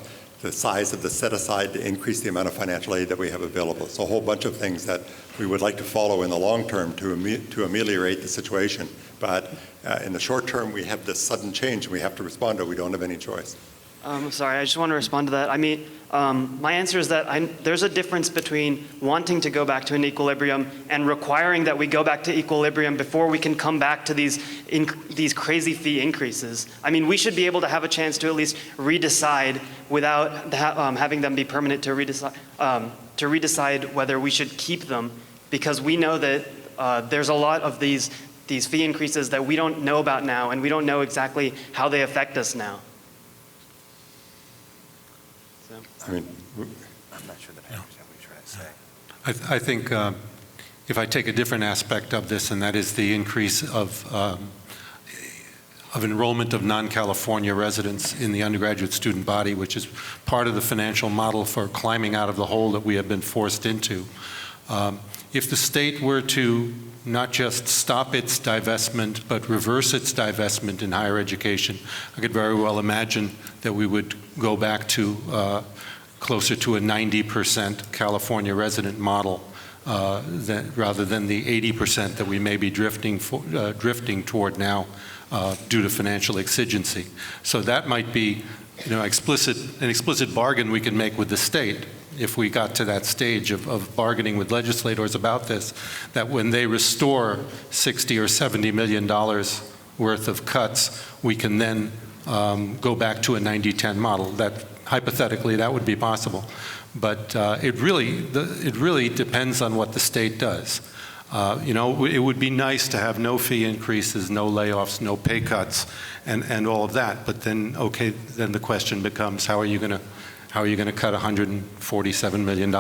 the size of the set-aside to increase the amount of financial aid that we have available. It's a whole bunch of things that we would like to follow in the long term to ameliorate the situation. But in the short term, we have this sudden change, and we have to respond to it. We don't have any choice. Sorry, I just want to respond to that. I mean, my answer is that there's a difference between wanting to go back to an equilibrium and requiring that we go back to equilibrium before we can come back to these crazy fee increases. I mean, we should be able to have a chance to at least redecide without having them be permanent, to redecide whether we should keep them, because we know that there's a lot of these fee increases that we don't know about now, and we don't know exactly how they affect us now. I mean, I'm not sure that I understand what you're trying to say. I think if I take a different aspect of this, and that is the increase of enrollment of non-California residents in the undergraduate student body, which is part of the financial model for climbing out of the hole that we have been forced into. If the state were to not just stop its divestment, but reverse its divestment in higher education, I could very well imagine that we would go back to closer to a 90% California resident model rather than the 80% that we may be drifting toward now due to financial exigency. So that might be, an explicit bargain we can make with the state if we got to that stage of bargaining with legislators about this, that when they restore $60 or $70 million worth of cuts, we can then go back to a 90-10 model. That hypothetically, that would be possible. But it really depends on what the state does. It would be nice to have no fee increases, no layoffs, no pay cuts, and all of that. But then, okay, then the question becomes, how are you going to cut $147 million?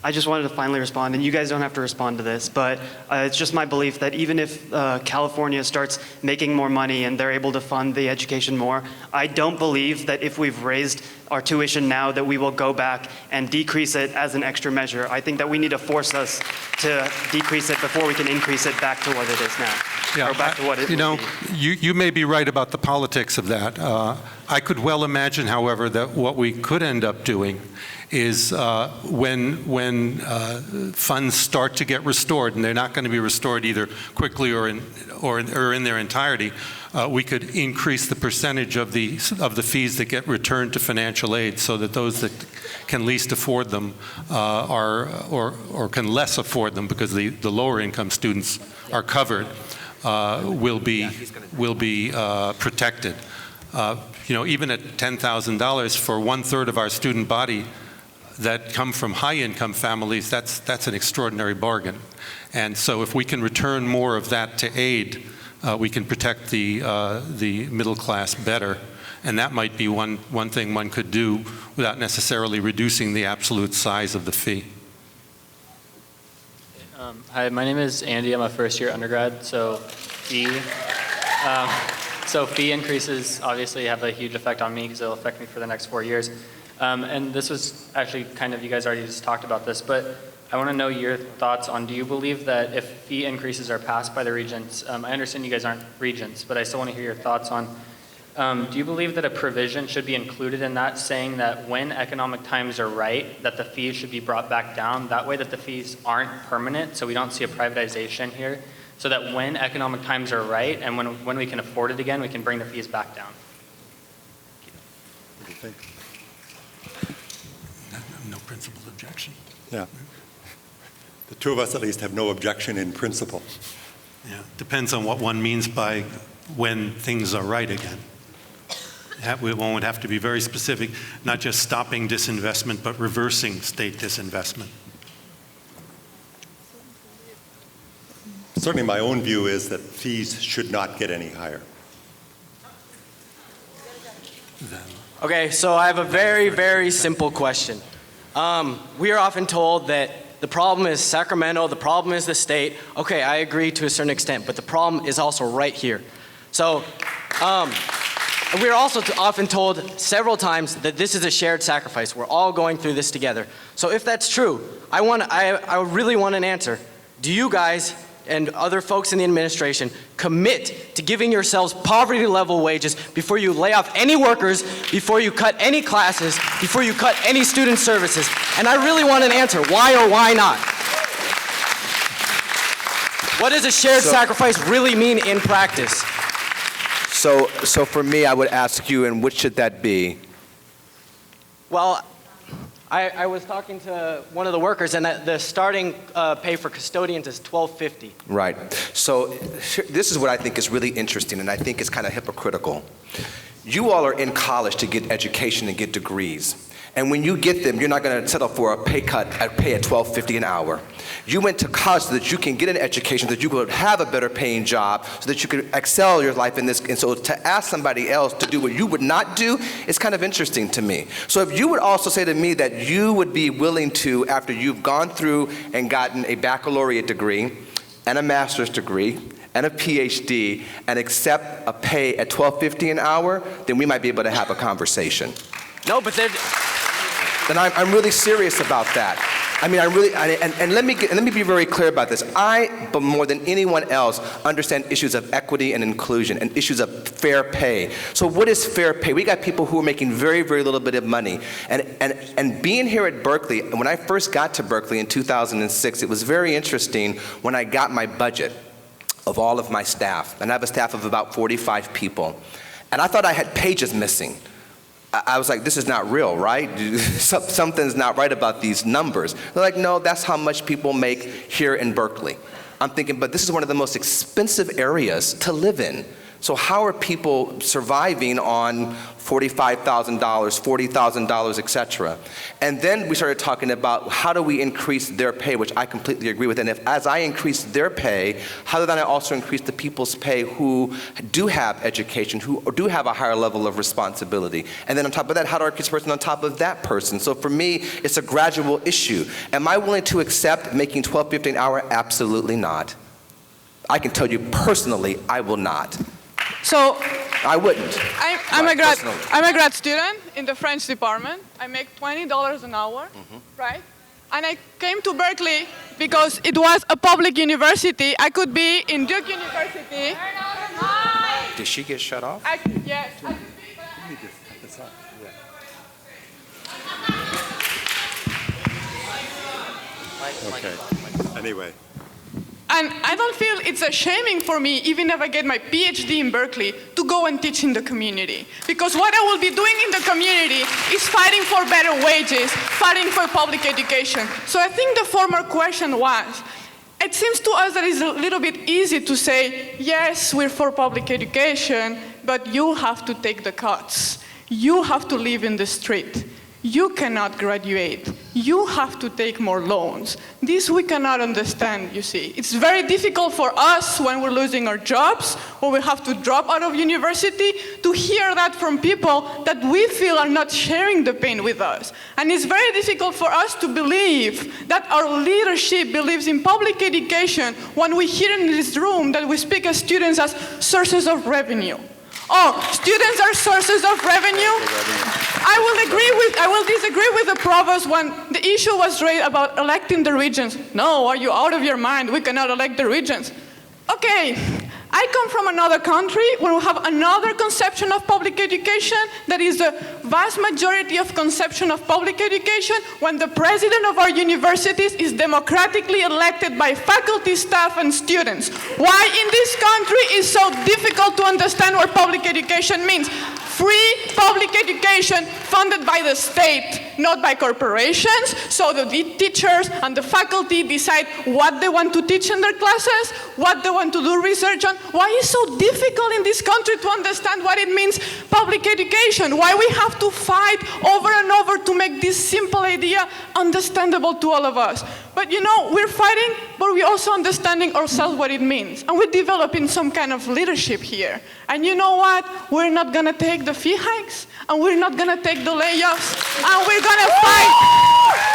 I just wanted to finally respond, and you guys don't have to respond to this, but it's just my belief that even if California starts making more money and they're able to fund the education more, I don't believe that if we've raised our tuition now that we will go back and decrease it as an extra measure. I think that we need to force us to decrease it before we can increase it back to what it is now. Yeah, or back to what it would be. You may be right about the politics of that. I could well imagine, however, that what we could end up doing is when funds start to get restored, and they're not going to be restored either quickly or in their entirety, we could increase the percentage of the fees that get returned to financial aid, so that those that can least afford them or can less afford them, because the lower income students are covered, will be protected. Even at $10,000 for 1/3 of our student body that come from high-income families, that's an extraordinary bargain. And so if we can return more of that to aid, we can protect the middle class better. And that might be one thing one could do without necessarily reducing the absolute size of the fee. Hi, my name is Andy. I'm a first-year undergrad. So fee increases obviously have a huge effect on me because it'll affect me for the next 4 years. And this was actually kind of, you guys already just talked about this, but I want to know your thoughts on, do you believe that if fee increases are passed by the regents, I understand you guys aren't regents, but I still want to hear your thoughts on, do you believe that a provision should be included in that saying that when economic times are right, that the fees should be brought back down, that way that the fees aren't permanent, so we don't see a privatization here, so that when economic times are right and when we can afford it again, we can bring the fees back down? What do you think? No principled objection. Yeah. The two of us at least have no objection in principle. Yeah, depends on what one means by when things are right again. One would have to be very specific, not just stopping disinvestment, but reversing state disinvestment. Certainly my own view is that fees should not get any higher. Okay, so I have a very, very simple question. We are often told that the problem is Sacramento, the problem is the state. Okay, I agree to a certain extent, but the problem is also right here. So we're also often told several times that this is a shared sacrifice. We're all going through this together. So if that's true, I really want an answer. Do you guys and other folks in the administration commit to giving yourselves poverty level wages before you lay off any workers, before you cut any classes, before you cut any student services? And I really want an answer. Why or why not? What does a shared sacrifice really mean in practice? So for me, I would ask you, and what should that be? Well, I was talking to one of the workers, and the starting pay for custodians is $12.50. Right. So this is what I think is really interesting, and I think it's kind of hypocritical. You all are in college to get education and get degrees. And when you get them, you're not going to settle for a pay cut at $12.50 an hour. You went to college so that you can get an education, so that you could have a better paying job, so that you could excel your life in this. And so to ask somebody else to do what you would not do is kind of interesting to me. So if you would also say to me that you would be willing to, after you've gone through and gotten a baccalaureate degree and a master's degree and a PhD and accept a pay at $12.50 an hour, then we might be able to have a conversation. No, but then I'm really serious about that. I mean, and let me be very clear about this. But more than anyone else, understand issues of equity and inclusion and issues of fair pay. So what is fair pay? We got people who are making very, very little bit of money. And being here at Berkeley, when I first got to Berkeley in 2006, it was very interesting when I got my budget of all of my staff. And I have a staff of about 45 people. And I thought I had pages missing. I was like, this is not real, right? Something's not right about these numbers. They're like, no, that's how much people make here in Berkeley. I'm thinking, but this is one of the most expensive areas to live in. So how are people surviving on $45,000, $40,000, et cetera? And then we started talking about how do we increase their pay, which I completely agree with. And as I increase their pay, how do I also increase the people's pay who do have education, who do have a higher level of responsibility? And then on top of that, how do I increase the person on top of that person? So for me, it's a gradual issue. Am I willing to accept making $12.50 an hour? Absolutely not. I can tell you personally, I will not. So I wouldn't. I'm a grad student in the French department. I make $20 an hour, right? And I came to Berkeley because it was a public university. I could be in Duke University. Did she get shut off? Yes. You need to cut this off. Yeah. Okay. Anyway. And I don't feel it's a shaming for me, even if I get my PhD in Berkeley, to go and teach in the community. Because what I will be doing in the community is fighting for better wages, fighting for public education. So I think the former question was, it seems to us that it's a little bit easy to say, yes, we're for public education, but you have to take the cuts. You have to live in the street. You cannot graduate. You have to take more loans. This we cannot understand, you see. It's very difficult for us when we're losing our jobs, or we have to drop out of university, to hear that from people that we feel are not sharing the pain with us. And it's very difficult for us to believe that our leadership believes in public education when we hear in this room that we speak as students as sources of revenue. Oh, students are sources of revenue? I will disagree with the provost when the issue was raised about electing the regents. No, are you out of your mind? We cannot elect the regents. Okay, I come from another country where we have another conception of public education that is the vast majority of conception of public education when the president of our universities is democratically elected by faculty, staff, and students. Why in this country is so difficult to understand what public education means? Free public education funded by the state, not by corporations, so the teachers and the faculty decide what they want to teach in their classes, what they want to do research on. Why is it so difficult in this country to understand what it means, public education? Why we have to fight over and over to make this simple idea understandable to all of us? But you know, we're fighting, but we're also understanding ourselves what it means. And we're developing some kind of leadership here. And you know what? We're not gonna take the fee hikes, and we're not gonna take the layoffs, and we're gonna fight.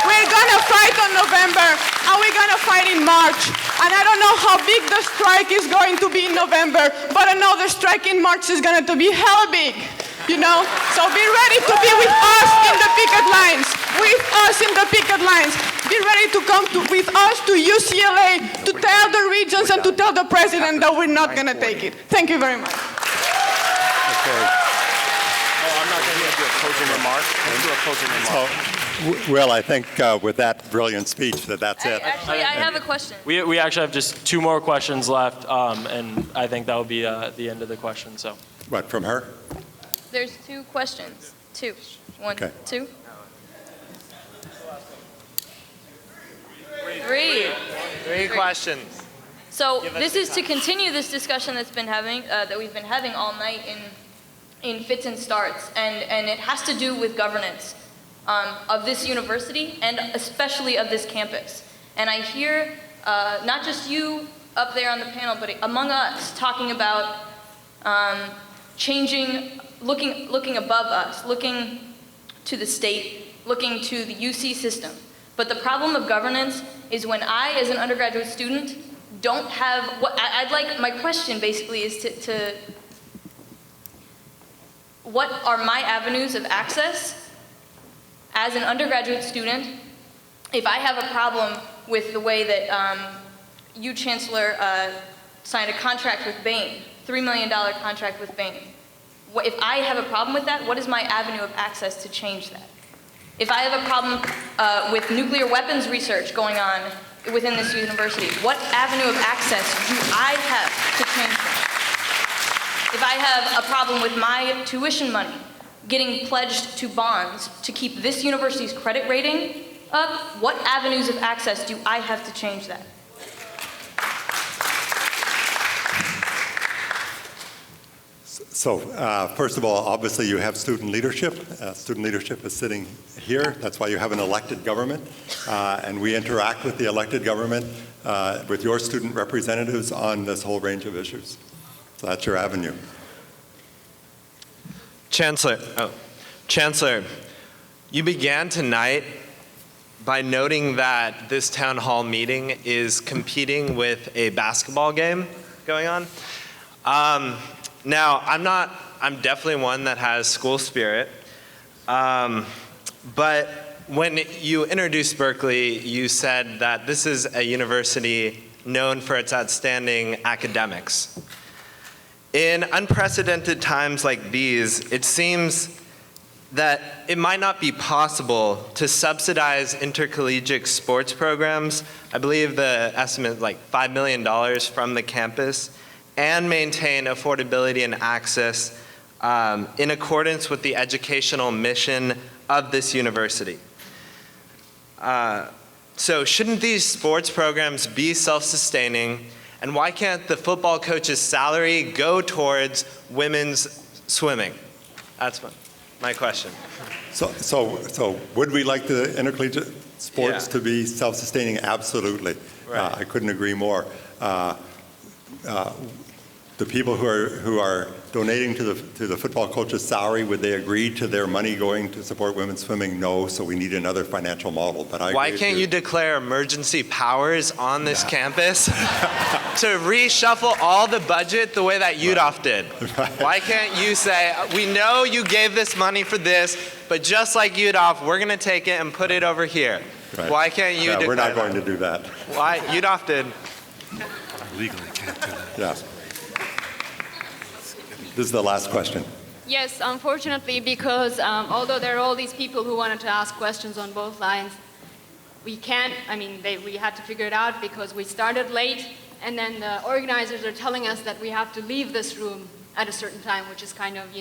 We're gonna fight on November, and we're gonna fight in March. And I don't know how big the strike is going to be in November, but I know the strike in March is going to be hell big. You know? So be ready to be with us in the picket lines. With us in the picket lines. Be ready to come with us to UCLA to tell the regents and to tell the president that we're not going to take it. Thank you very much. Okay. I'm not going to do a closing remark. Let's do a closing remark. Well, I think with that brilliant speech that's it. Actually, I have a question. We actually have just 2 more questions left, and I think that will be the end of the question. So. What, from her? There's 2 questions. 2. 1, Okay. 2. 3. 3 questions. So this is to continue this discussion that's been having that we've been having all night in fits and starts, and it has to do with governance of this university and especially of this campus. And I hear not just you up there on the panel, but among us talking about changing, looking above us, looking to the state, looking to the UC system. But the problem of governance is when I, as an undergraduate student, don't have what I'd like. My question basically is to what are my avenues of access as an undergraduate student if I have a problem with the way that you, Chancellor, signed a contract with Bain, $3 million contract with Bain. If I have a problem with that, what is my avenue of access to change that? If I have a problem with nuclear weapons research going on within this university, what avenue of access do I have to change that? If I have a problem with my tuition money getting pledged to bonds to keep this university's credit rating up, what avenues of access do I have to change that? So first of all, obviously you have student leadership. Student leadership is sitting here. That's why you have an elected government. And we interact with the elected government, with your student representatives on this whole range of issues. So that's your avenue. Chancellor, you began tonight by noting that this town hall meeting is competing with a basketball game going on. Now, I'm definitely one that has school spirit, but when you introduced Berkeley, you said that this is a university known for its outstanding academics. In unprecedented times like these, it seems that it might not be possible to subsidize intercollegiate sports programs. I believe the estimate is like $5 million from the campus, and maintain affordability and access in accordance with the educational mission of this university. So shouldn't these sports programs be self-sustaining, and why can't the football coach's salary go towards women's swimming? That's fun. my question. So would we like the intercollegiate sports Yeah. to be self-sustaining? Absolutely. Right. I couldn't agree more. The people who are donating to the football coach's salary, would they agree to their money going to support women's swimming? No, so we need another financial model. But I Why agree with can't you declare emergency powers on this campus to reshuffle all the budget the way that UDOF did? Why can't you say, we know you gave this money for this, but just like UDOF, we're going to take it and put it over here. Right. Why can't you declare We're not that? going to do that. Why? UDOF did. Legally can't do that. Yeah. This is the last question. Yes, unfortunately, because although there are all these people who wanted to ask questions on both lines, we can't, we had to figure it out because we started late, and then the organizers are telling us that we have to leave this room at a certain time, which is kind of,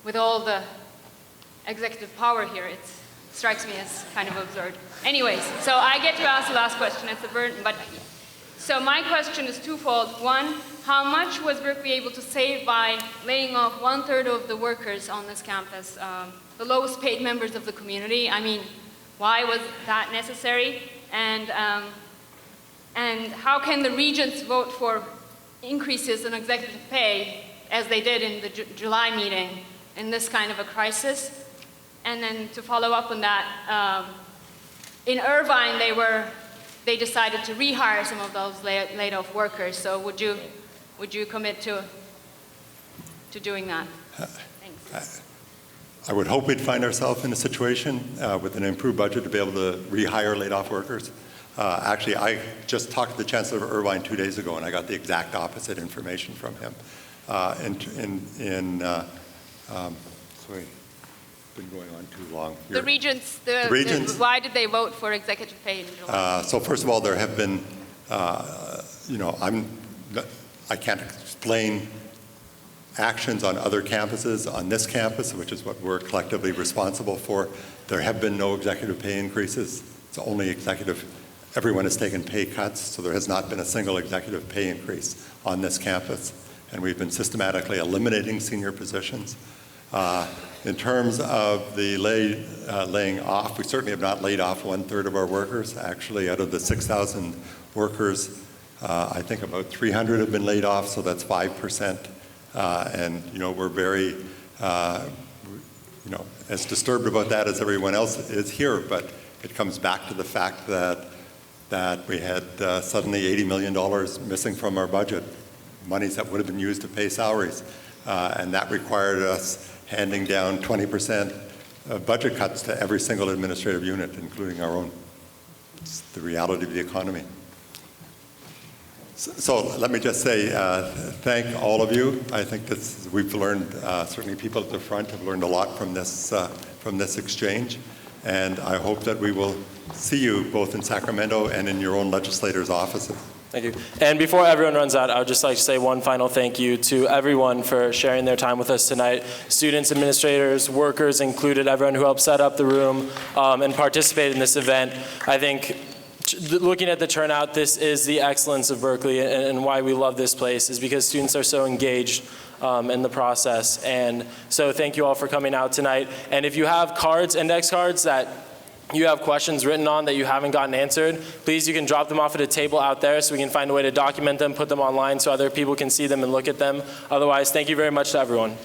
with all the executive power here, it strikes me as kind of absurd. Anyways, so I get to ask the last question. It's a burden, but so my question is twofold. One, how much was Berkeley able to save by laying off 1/3 of the workers on this campus, the lowest paid members of the community? Why was that necessary? And how can the regents vote for increases in executive pay, as they did in the July meeting, in this kind of a crisis? And then to follow up on that, in Irvine, they decided to rehire some of those laid off workers. So would you commit to doing that? Thanks. I would hope we'd find ourselves in a situation with an improved budget to be able to rehire laid off workers. Actually, I just talked to the Chancellor of Irvine 2 days ago, and I got the exact opposite information from him. Sorry, been going on too long. The regents, why did they vote for executive pay in July? So first of all, there have been, I can't explain actions on other campuses. On this campus, which is what we're collectively responsible for, there have been no executive pay increases. It's only everyone has taken pay cuts, so there has not been a single executive pay increase on this campus. And we've been systematically eliminating senior positions. In terms of the laying off, we certainly have not laid off 1/3 of our workers. Actually, out of the 6,000 workers, I think about 300 have been laid off, so that's 5%. And we're very, as disturbed about that as everyone else is here. But it comes back to the fact that we had suddenly $80 million missing from our budget, monies that would have been used to pay salaries, and that required us handing down 20% budget cuts to every single administrative unit, including our own. It's the reality of the economy. So let me just say thank all of you. I think we've learned, certainly people at the front have learned a lot from this exchange, and I hope that we will see you both in Sacramento and in your own legislators' offices. Thank you. And before everyone runs out, I would just like to say one final thank you to everyone for sharing their time with us tonight. Students, administrators, workers included, everyone who helped set up the room and participated in this event. I think looking at the turnout, this is the excellence of Berkeley, and why we love this place is because students are so engaged in the process. And so thank you all for coming out tonight. And if you have cards, index cards that you have questions written on that you haven't gotten answered, please, you can drop them off at a table out there so we can find a way to document them, put them online so other people can see them and look at them. Otherwise, thank you very much to everyone.